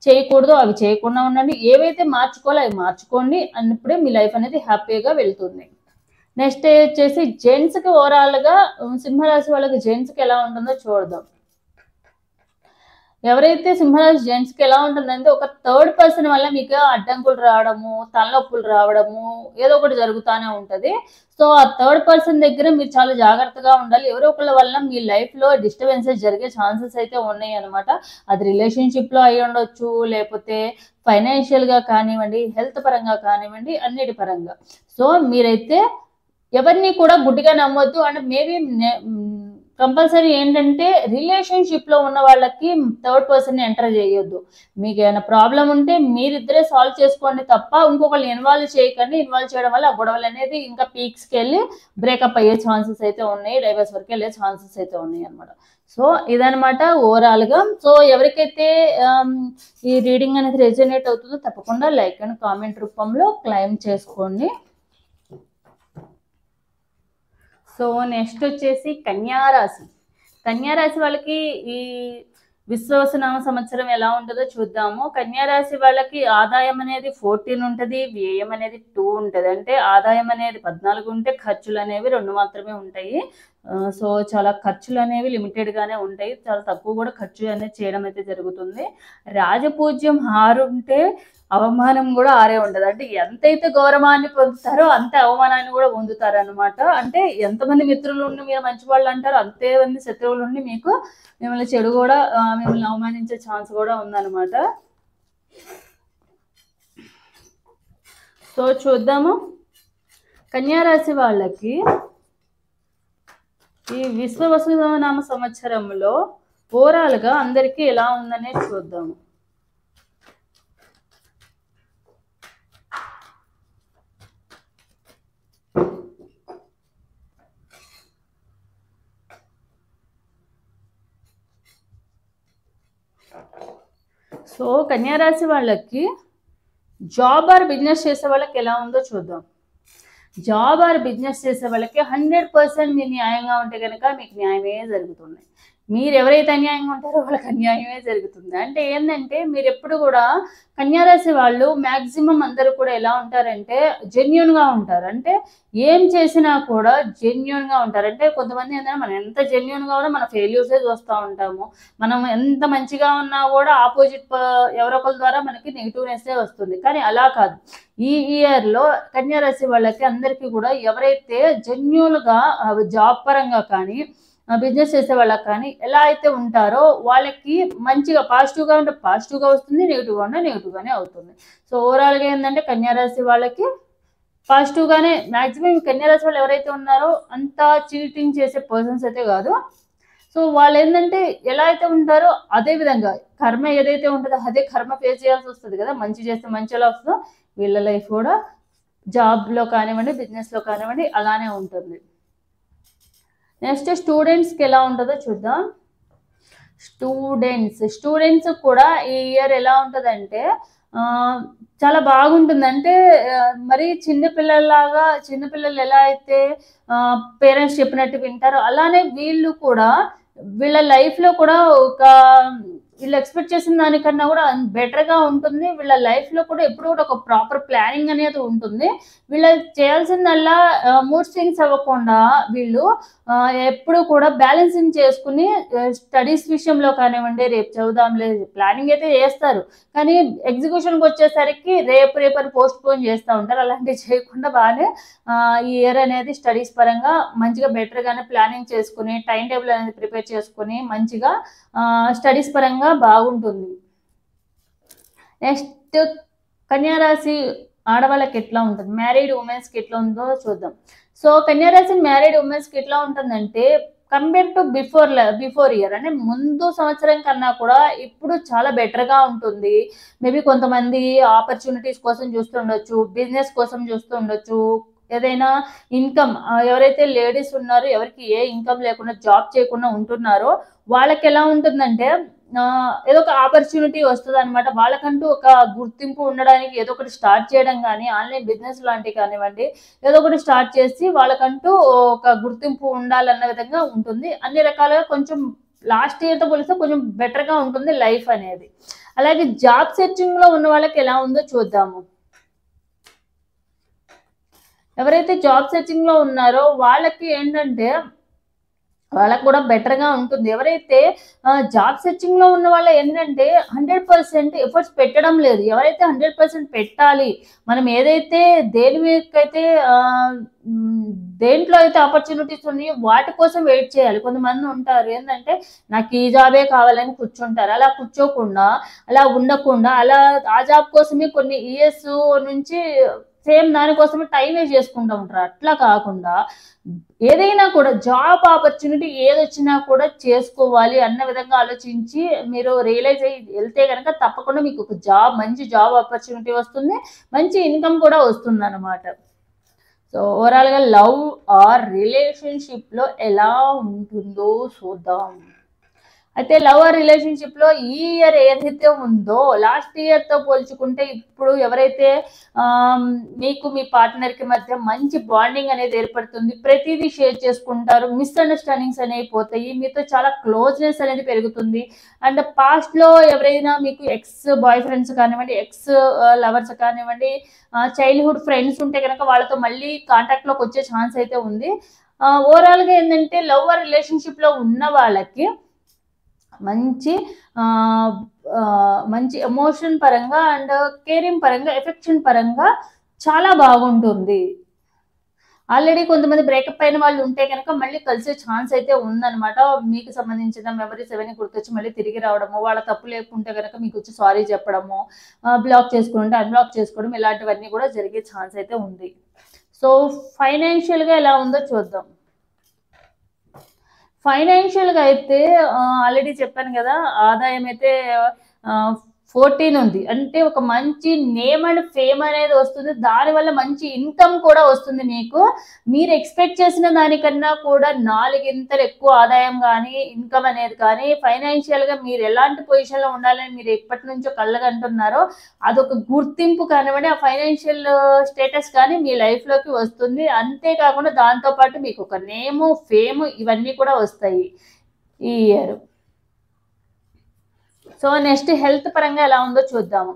చేయకూడదో అవి చేయకుండా ఉండండి, ఏవైతే మార్చుకోవాలో అవి మార్చుకోండి, అన్నప్పుడే మీ లైఫ్ అనేది హ్యాపీగా వెళ్తుంది. నెక్స్ట్ వచ్చేసి జెంట్స్కి ఓవరాల్గా సింహరాశి వాళ్ళకి జెంట్స్కి ఎలా ఉంటుందో చూద్దాం. ఎవరైతే సింహరాశి జెంట్స్కి ఎలా ఉంటుందంటే ఒక థర్డ్ పర్సన్ వల్ల మీకు అడ్డంకులు రావడము, తలనొప్పులు రావడము ఏదో ఒకటి జరుగుతూనే ఉంటుంది. సో ఆ థర్డ్ పర్సన్ దగ్గర మీరు చాలా జాగ్రత్తగా ఉండాలి. ఎవరో ఒకళ్ళ వల్ల మీ లైఫ్లో డిస్టర్బెన్సెస్ జరిగే ఛాన్సెస్ అయితే ఉన్నాయి అనమాట. అది రిలేషన్షిప్లో అయి ఉండొచ్చు, లేకపోతే ఫైనాన్షియల్గా కానివ్వండి, హెల్త్ పరంగా కానివ్వండి, అన్నిటి పరంగా. సో మీరైతే ఎవరిని కూడా గుడ్డిగా నమ్మొద్దు. అండ్ మేబీ కంపల్సరీ ఏంటంటే రిలేషన్షిప్లో ఉన్న వాళ్ళకి థర్డ్ పర్సన్ని ఎంటర్ చేయొద్దు. మీకు ఏమైనా ప్రాబ్లం ఉంటే మీరిద్దరే సాల్వ్ చేసుకోండి తప్ప ఇంకొకళ్ళు ఇన్వాల్వ్ చేయకండి. ఇన్వాల్వ్ చేయడం వల్ల ఆ గొడవలు అనేది ఇంకా పీక్స్కి వెళ్ళి బ్రేకప్ అయ్యే ఛాన్సెస్ అయితే ఉన్నాయి, డైవర్స్ వరకు వెళ్ళే ఛాన్సెస్ అయితే ఉన్నాయి అనమాట. సో ఇదనమాట ఓవరాల్గా. సో ఎవరికైతే ఈ రీడింగ్ అనేది రెజనేట్ అవుతుందో తప్పకుండా లైక్ అండ్ కామెంట్ రూపంలో క్లెయిమ్ చేసుకోండి. సో నెక్స్ట్ వచ్చేసి కన్యారాశి. కన్యారాశి వాళ్ళకి ఈ విశ్వవసునామ సంవత్సరం ఎలా ఉంటుందో చూద్దాము. కన్యారాశి వాళ్ళకి ఆదాయం అనేది 14 ఉంటుంది, వ్యయం అనేది 2 ఉంటుంది. అంటే ఆదాయం అనేది 14 ఉంటే ఖర్చులు అనేవి 2 మాత్రమే ఉంటాయి. సో చాలా ఖర్చులు అనేవి లిమిటెడ్గానే ఉంటాయి, చాలా తక్కువ కూడా ఖర్చు అనేది చేయడం అయితే జరుగుతుంది. రాజపూజ్యం 6 ఉంటే అవమానం కూడా 6 ఉంటుంది. అంటే ఎంతైతే గౌరవాన్ని పొందుతారో అంతే అవమానాన్ని కూడా పొందుతారు అనమాట. అంటే ఎంతమంది మిత్రులు ఉండి మీరు మంచి వాళ్ళు అంటారో అంతే మంది శత్రువులు ఉండి మీకు మిమ్మల్ని చెడు కూడా మిమ్మల్ని అవమానించే ఛాన్స్ కూడా ఉందన్నమాట. సో చూద్దాము కన్యారాశి వాళ్ళకి ఈ విశ్వవసునామ సంవత్సరంలో ఓవరాల్గా అందరికీ ఎలా ఉందనే చూద్దాము. సో కన్యారాశి వాళ్ళకి జాబ్ ఆర్ బిజినెస్ చేసే వాళ్ళకి ఎలా ఉందో చూద్దాం. జాబ్ ఆర్ బిజినెస్ చేసే వాళ్ళకి 100% మీరు న్యాయంగా ఉంటే కనుక మీకు న్యాయమే జరుగుతుంది. మీరు ఎవరైతే అన్యాయంగా ఉంటారో వాళ్ళకి అన్యాయమే జరుగుతుంది. అంటే ఏంటంటే మీరు ఎప్పుడు కూడా కన్యారాశి వాళ్ళు మ్యాక్సిమం అందరూ కూడా ఎలా ఉంటారంటే జెన్యున్గా ఉంటారు. అంటే ఏం చేసినా కూడా జెన్యున్గా ఉంటారు. అంటే కొంతమంది ఏంటంటే మనం ఎంత జెన్యున్గా ఉన్నా మన ఫెయిల్యూర్సే చూస్తూ ఉంటాము. మనం ఎంత మంచిగా ఉన్నా కూడా ఆపోజిట్ ఎవరొకరి ద్వారా మనకి నెగిటివ్నెస్సే వస్తుంది. కానీ అలా కాదు. ఈ ఇయర్లో కన్యారాశి వాళ్ళకి అందరికీ కూడా ఎవరైతే జెన్యున్గా జాబ్ పరంగా కానీ బిజినెస్ చేసే వాళ్ళకి కానీ ఎలా అయితే ఉంటారో వాళ్ళకి మంచిగా పాజిటివ్గా ఉంటే పాజిటివ్గా వస్తుంది, నెగిటివ్గా ఉంటే నెగిటివ్గానే అవుతుంది. సో ఓవరాల్గా ఏంటంటే కన్యారాశి వాళ్ళకి పాజిటివ్గానే మ్యాక్సిమం కన్యారాశి వాళ్ళు ఎవరైతే ఉన్నారో అంత చీటింగ్ చేసే పర్సన్స్ అయితే కాదు. సో వాళ్ళు ఏంటంటే ఎలా అయితే ఉంటారో అదే విధంగా కర్మ ఏదైతే ఉంటుందో అదే కర్మ ఫేస్ చేయాల్సి వస్తుంది కదా. మంచి చేస్తే మంచి ఎలా వస్తుందో వీళ్ళ లైఫ్ కూడా జాబ్లో కానివ్వండి, బిజినెస్లో కానివ్వండి అలానే ఉంటుంది. నెక్స్ట్ స్టూడెంట్స్కి ఎలా ఉంటుందో చూద్దాం. స్టూడెంట్స్ కూడా ఈ ఇయర్ ఎలా ఉంటుందంటే చాలా బాగుంటుంది. అంటే మరి చిన్నపిల్లలు ఎలా అయితే పేరెంట్స్ చెప్పినట్టు వింటారో అలానే వీళ్ళు కూడా వీళ్ళ లైఫ్లో కూడా ఒక వీళ్ళు ఎక్స్పెక్ట్ చేసిన దానికన్నా కూడా బెటర్గా ఉంటుంది. వీళ్ళ లైఫ్లో కూడా ఎప్పుడు కూడా ఒక ప్రాపర్ ప్లానింగ్ అనేది ఉంటుంది. వీళ్ళు చేయాల్సిందల్లా మూడ్ స్వింగ్స్ అవ్వకుండా వీళ్ళు ఎప్పుడు కూడా బ్యాలెన్సింగ్ చేసుకుని స్టడీస్ విషయంలో కానివ్వండి, రేపు చదువుదాంలే ప్లానింగ్ అయితే చేస్తారు, కానీ ఎగ్జిక్యూషన్కి వచ్చేసరికి రేపు అని పోస్ట్ పోన్ చేస్తూ ఉంటారు. అలాంటివి చేయకుండా బాగానే ఈ ఇయర్ అనేది స్టడీస్ పరంగా మంచిగా బెటర్గానే ప్లానింగ్ చేసుకుని టైం టేబుల్ అనేది ప్రిపేర్ చేసుకుని మంచిగా స్టడీస్ పరంగా బాగుంటుంది. నెక్స్ట్ కన్యారాశి ఆడవాళ్ళకి ఎట్లా ఉంటుంది, మ్యారీడ్ ఉమెన్స్కి ఎట్లా ఉందో చూద్దాం. సో కన్యారాశి మ్యారీడ్ ఉమెన్స్కి ఎట్లా ఉంటుందంటే కంపేర్ టు బిఫోర్ ఇయర్ అంటే ముందు సంవత్సరం కన్నా కూడా ఇప్పుడు చాలా బెటర్గా ఉంటుంది. మేబీ కొంతమంది ఆపర్చునిటీస్ కోసం చూస్తుండొచ్చు, బిజినెస్ కోసం చూస్తుండొచ్చు, ఏదైనా ఇన్కమ్, ఎవరైతే లేడీస్ ఉన్నారో ఎవరికి ఏ ఇన్కమ్ లేకుండా జాబ్ చేయకుండా ఉంటున్నారో వాళ్ళకి ఎలా ఉంటుందంటే ఏదో ఒక ఆపర్చునిటీ వస్తుంది అనమాట. వాళ్ళకంటూ ఒక గుర్తింపు ఉండడానికి ఏదో ఒకటి స్టార్ట్ చేయడం కానీ, ఆన్లైన్ బిజినెస్ లాంటివి కానివ్వండి, ఏదో ఒకటి స్టార్ట్ చేసి వాళ్ళకంటూ ఒక గుర్తింపు ఉండాలన్న విధంగా ఉంటుంది. అన్ని రకాలుగా కొంచెం లాస్ట్ ఇయర్తో పోలిస్తే కొంచెం బెటర్గా ఉంటుంది లైఫ్ అనేది. అలాగే జాబ్ సెర్చింగ్లో ఉన్న వాళ్ళకి ఎలా ఉందో చూద్దాము. ఎవరైతే జాబ్ సెర్చింగ్లో ఉన్నారో వాళ్ళకి ఏంటంటే వాళ్ళకు కూడా బెటర్గా ఉంటుంది. ఎవరైతే జాబ్ సెర్చింగ్లో ఉన్న వాళ్ళు ఏంటంటే 100% ఎఫర్ట్స్ పెట్టడం లేదు. ఎవరైతే 100% పెట్టాలి, మనం ఏదైతే దేని మీదకైతే దేంట్లో అయితే ఆపర్చునిటీస్ ఉన్నాయో వాటి కోసం వెయిట్ చేయాలి. కొంతమంది ఉంటారు ఏంటంటే నాకు ఈ జాబే కావాలని కూర్చుంటారు. అలా కూర్చోకుండా, అలా ఉండకుండా, అలా ఆ జాబ్ కోసమే కొన్ని ఇయర్స్ నుంచి సేమ్ దానికోసమే టైం వేస్ట్ చేసుకుంటూ ఉంటారు. అట్లా కాకుండా ఏదైనా కూడా జాబ్ ఆపర్చునిటీ ఏదొచ్చినా కూడా చేసుకోవాలి అన్న విధంగా ఆలోచించి మీరు రియలైజ్ అయ్యి వెళ్తే కనుక తప్పకుండా మీకు ఒక మంచి జాబ్ ఆపర్చునిటీ వస్తుంది, మంచి ఇన్కమ్ కూడా వస్తుంది అన్నమాట. సో ఓవరాల్గా లవ్ ఆర్ రిలేషన్షిప్లో ఎలా ఉంటుందో చూద్దాం. అయితే లవ్ ఆర్ రిలేషన్షిప్లో ఈ ఇయర్ ఏదైతే ఉందో లాస్ట్ ఇయర్తో పోల్చుకుంటే ఇప్పుడు ఎవరైతే మీకు మీ పార్ట్నర్కి మధ్య మంచి బాండింగ్ అనేది ఏర్పడుతుంది, ప్రతిదీ షేర్ చేసుకుంటారు, మిస్అండర్స్టాండింగ్స్ అనేవి పోతాయి, మీతో చాలా క్లోజ్నెస్ అనేది పెరుగుతుంది. అండ్ పాస్ట్లో ఎవరైనా మీకు ఎక్స్ బాయ్ ఫ్రెండ్స్ కానివ్వండి, ఎక్స్ లవర్స్ కానివ్వండి, చైల్డ్హుడ్ ఫ్రెండ్స్ ఉంటే కనుక వాళ్ళతో మళ్ళీ కాంటాక్ట్లోకి వచ్చే ఛాన్స్ అయితే ఉంది. ఓవరాల్గా ఏంటంటే లవ్ ఆర్ రిలేషన్షిప్లో ఉన్న వాళ్ళకి మంచి ఎమోషన్ పరంగా అండ్ కేరింగ్ పరంగా, ఎఫెక్షన్ పరంగా చాలా బాగుంటుంది. ఆల్రెడీ కొంతమంది బ్రేకప్ అయిన వాళ్ళు ఉంటే కనుక మళ్ళీ కలిసే ఛాన్స్ అయితే ఉందన్నమాట. మీకు సంబంధించిన మెమరీస్ అవన్నీ గుర్తొచ్చి మళ్ళీ తిరిగి రావడము, వాళ్ళ తప్పు లేకుంటే కనుక మీకు వచ్చి సారీ చెప్పడము, బ్లాక్ చేసుకుంటే అన్బ్లాక్ చేసుకోవడం, ఇలాంటివన్నీ కూడా జరిగే ఛాన్స్ అయితే ఉంది. సో ఫైనాన్షియల్గా ఎలా ఉందో చూద్దాం. ఫైనాన్షియల్గా అయితే ఆల్రెడీ చెప్పాను కదా, ఆదాయం అయితే 14 ఉంది. అంటే ఒక మంచి నేమ్ అండ్ ఫేమ్ అనేది వస్తుంది, దానివల్ల మంచి ఇన్కమ్ కూడా వస్తుంది. మీరు ఎక్స్పెక్ట్ చేసిన దానికన్నా కూడా 4 ఇంతలు ఎక్కువ ఆదాయం కానీ ఇన్కమ్ అనేది కానీ ఫైనాన్షియల్గా మీరు ఎలాంటి పొజిషన్లో ఉండాలని మీరు ఎప్పటి నుంచో కళ్ళగంటున్నారో అదొక గుర్తింపు కానివ్వండి, ఆ ఫైనాన్షియల్ స్టేటస్ కానీ మీ లైఫ్లోకి వస్తుంది. అంతేకాకుండా దాంతోపాటు మీకు ఒక నేము, ఫేమ్ ఇవన్నీ కూడా వస్తాయి ఈ ఇయర్. సో నెక్స్ట్ హెల్త్ పరంగా ఎలా ఉందో చూద్దాము.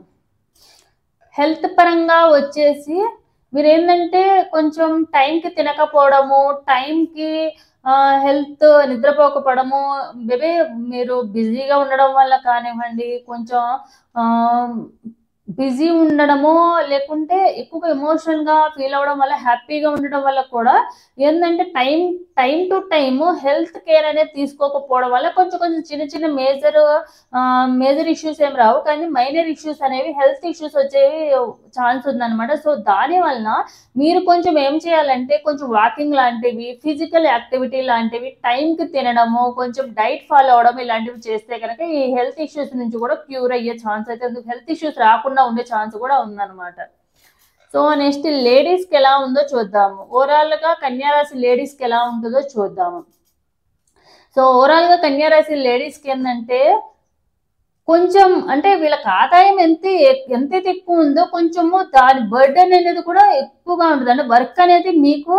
హెల్త్ పరంగా వచ్చేసి మీరు ఏంటంటే కొంచెం టైంకి తినకపోవడము, టైంకి హెల్త్ నిద్రపోకపోవడము, బేబీ మీరు బిజీగా ఉండడం వల్ల కానివ్వండి, కొంచెం బిజీ ఉండడము, లేకుంటే ఎక్కువగా ఎమోషనల్గా ఫీల్ అవ్వడం వల్ల, హ్యాపీగా ఉండడం వల్ల కూడా ఏంటంటే time to time health care అనేది తీసుకోకపోవడం వల్ల కొంచెం చిన్న మేజర్ ఇష్యూస్ ఏం రావు, కానీ మైనర్ ఇష్యూస్ అనేవి హెల్త్ ఇష్యూస్ వచ్చేవి ఛాన్స్ ఉందన్నమాట. సో దాని వలన మీరు కొంచెం ఏం చేయాలంటే కొంచెం వాకింగ్ లాంటివి, ఫిజికల్ యాక్టివిటీ లాంటివి, టైంకి తినడము, కొంచెం డైట్ ఫాలో అవడం ఇలాంటివి చేస్తే కనుక ఈ హెల్త్ ఇష్యూస్ నుంచి కూడా క్యూర్ అయ్యే ఛాన్స్ అయితే ఉంది, హెల్త్ ఇష్యూస్ రాకుండా ఉండే ఛాన్స్ కూడా ఉందన్నమాట. సో నెక్స్ట్ లేడీస్కి ఎలా ఉందో చూద్దాము. ఓవరాల్గా కన్యారాశి లేడీస్కి ఎలా ఉంటుందో చూద్దాము. సో ఓవరాల్గా కన్యారాశి లేడీస్కి ఏంటంటే కొంచెం అంటే వీళ్ళకి ఆదాయం ఎంతైతే ఎక్కువ ఉందో కొంచెము దాని బర్డెన్ అనేది కూడా ఎక్కువగా ఉంటుంది. అంటే వర్క్ అనేది మీకు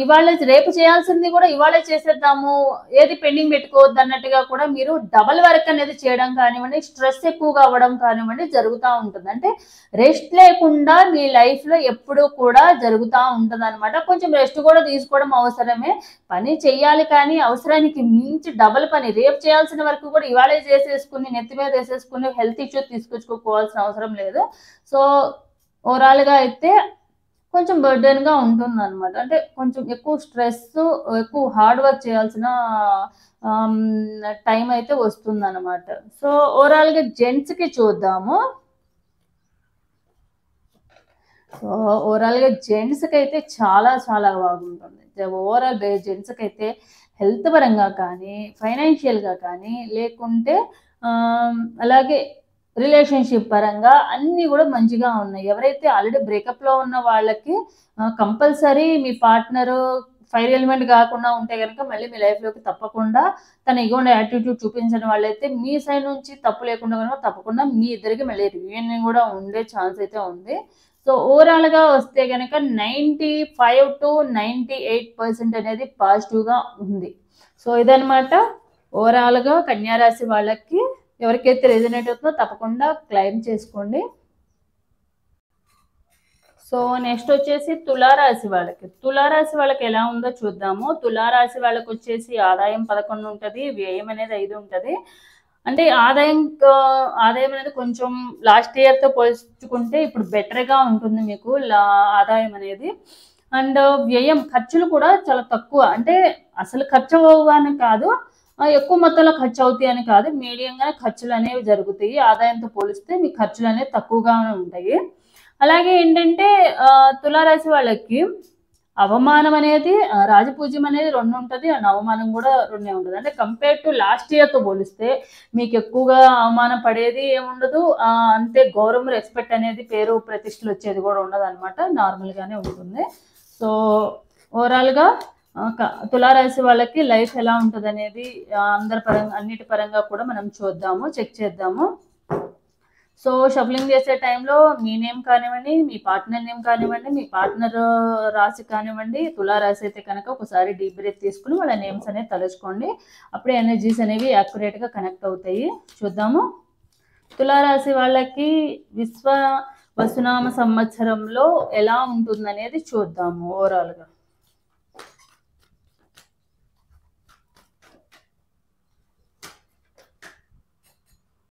ఇవాళ రేపు చేయాల్సింది కూడా ఇవాళే చేసేద్దాము, ఏది పెండింగ్ పెట్టుకోవద్దు అన్నట్టుగా కూడా మీరు డబల్ వర్క్ అనేది చేయడం కానివ్వండి, స్ట్రెస్ ఎక్కువగా అవ్వడం కానివ్వండి జరుగుతూ ఉంటుంది. అంటే రెస్ట్ లేకుండా మీ లైఫ్లో ఎప్పుడూ కూడా జరుగుతూ ఉంటుంది అనమాట. కొంచెం రెస్ట్ కూడా తీసుకోవడం అవసరమే. పని చెయ్యాలి కానీ అవసరానికి మించి డబల్ పని, రేపు చేయాల్సిన వరకు కూడా ఇవాళే చేసేసుకుని నెత్తి మీద వేసేసుకుని హెల్త్ ఇష్యూ తీసుకొచ్చుకోవాల్సిన అవసరం లేదు. సో ఓవరాల్గా అయితే కొంచెం బర్డెన్గా ఉంటుంది అనమాట. అంటే కొంచెం ఎక్కువ స్ట్రెస్, ఎక్కువ హార్డ్ వర్క్ చేయాల్సిన టైం అయితే వస్తుంది అనమాట. సో ఓవరాల్గా జెంట్స్కి చూద్దాము. సో ఓవరాల్గా జెంట్స్కి అయితే చాలా చాలా బాగుంటుంది. ఓవరాల్ జెంట్స్కి అయితే హెల్త్ పరంగా కానీ, ఫైనాన్షియల్గా కానీ, లేకుంటే అలాగే రిలేషన్షిప్ పరంగా అన్నీ కూడా మంచిగా ఉన్నాయి. ఎవరైతే ఆల్రెడీ బ్రేకప్లో ఉన్న వాళ్ళకి కంపల్సరీ మీ పార్ట్నరు ఫైర్ ఎలిమెంట్ కాకుండా ఉంటే కనుక మళ్ళీ మీ లైఫ్లోకి తప్పకుండా తన ఇగోండి యాటిట్యూడ్ చూపించిన వాళ్ళైతే మీ సైడ్ నుంచి తప్పు లేకుండా కనుక తప్పకుండా మీ ఇద్దరికి మళ్ళీ రియూనియన్ కూడా ఉండే ఛాన్స్ అయితే ఉంది. సో ఓవరాల్గా వస్తే కనుక 95 to 98% అనేది పాజిటివ్గా ఉంది. సో ఇదనమాట ఓవరాల్గా కన్యారాశి వాళ్ళకి ఎవరికైతే రెజనేట్ అవుతుందో తప్పకుండా క్లెయిమ్ చేసుకోండి. సో నెక్స్ట్ వచ్చేసి తులారాశి వాళ్ళకి. తులారాశి వాళ్ళకి ఎలా ఉందో చూద్దాము. తులారాశి వాళ్ళకి వచ్చేసి ఆదాయం 11 ఉంటుంది, వ్యయం అనేది 5 ఉంటుంది. అంటే ఆదాయం అనేది కొంచెం లాస్ట్ ఇయర్తో పోల్చుకుంటే ఇప్పుడు బెటర్గా ఉంటుంది మీకు ఆదాయం అనేది. అండ్ వ్యయం ఖర్చులు కూడా చాలా తక్కువ. అంటే అసలు ఖర్చు అవ్వని కాదు, ఎక్కువ మొత్తంలో ఖర్చు అవుతాయి అని కాదు, మీడియంగా ఖర్చులు అనేవి జరుగుతాయి. ఆదాయంతో పోలిస్తే మీ ఖర్చులు అనేవి తక్కువగానే ఉంటాయి. అలాగే ఏంటంటే తులారాశి వాళ్ళకి అవమానం అనేది, రాజపూజ్యం అనేది 2 ఉంటుంది, అండ్ అవమానం కూడా 2 ఉంటుంది. అంటే కంపేర్ టు లాస్ట్ ఇయర్తో పోలిస్తే మీకు ఎక్కువగా అవమానం పడేది ఏముండదు, అంతే గౌరవం, రెస్పెక్ట్ అనేది, పేరు ప్రతిష్టలు వచ్చేది కూడా ఉండదు అనమాట, నార్మల్గానే ఉంటుంది. సో ఓవరాల్గా తులారాశి వాళ్ళకి లైఫ్ ఎలా ఉంటుంది అనేది అన్నిటి పరంగా కూడా మనం చూద్దాము, చెక్ చేద్దాము. సో షఫలింగ్ చేసే టైంలో మీ నేమ్ కానివ్వండి, మీ పార్ట్నర్ నేమ్ కానివ్వండి, మీ పార్ట్నర్ రాశి కానివ్వండి, తులారాశి అయితే కనుక ఒకసారి డీప్ బ్రీత్ తీసుకుని వాళ్ళ నేమ్స్ అనేవి తలుచుకోండి. అప్పుడే ఎనర్జీస్ అనేవి యాక్యురేట్గా కనెక్ట్ అవుతాయి. చూద్దాము. తులారాశి వాళ్ళకి వసునామ సంవత్సరంలో ఎలా ఉంటుందనేది చూద్దాము ఓవరాల్గా.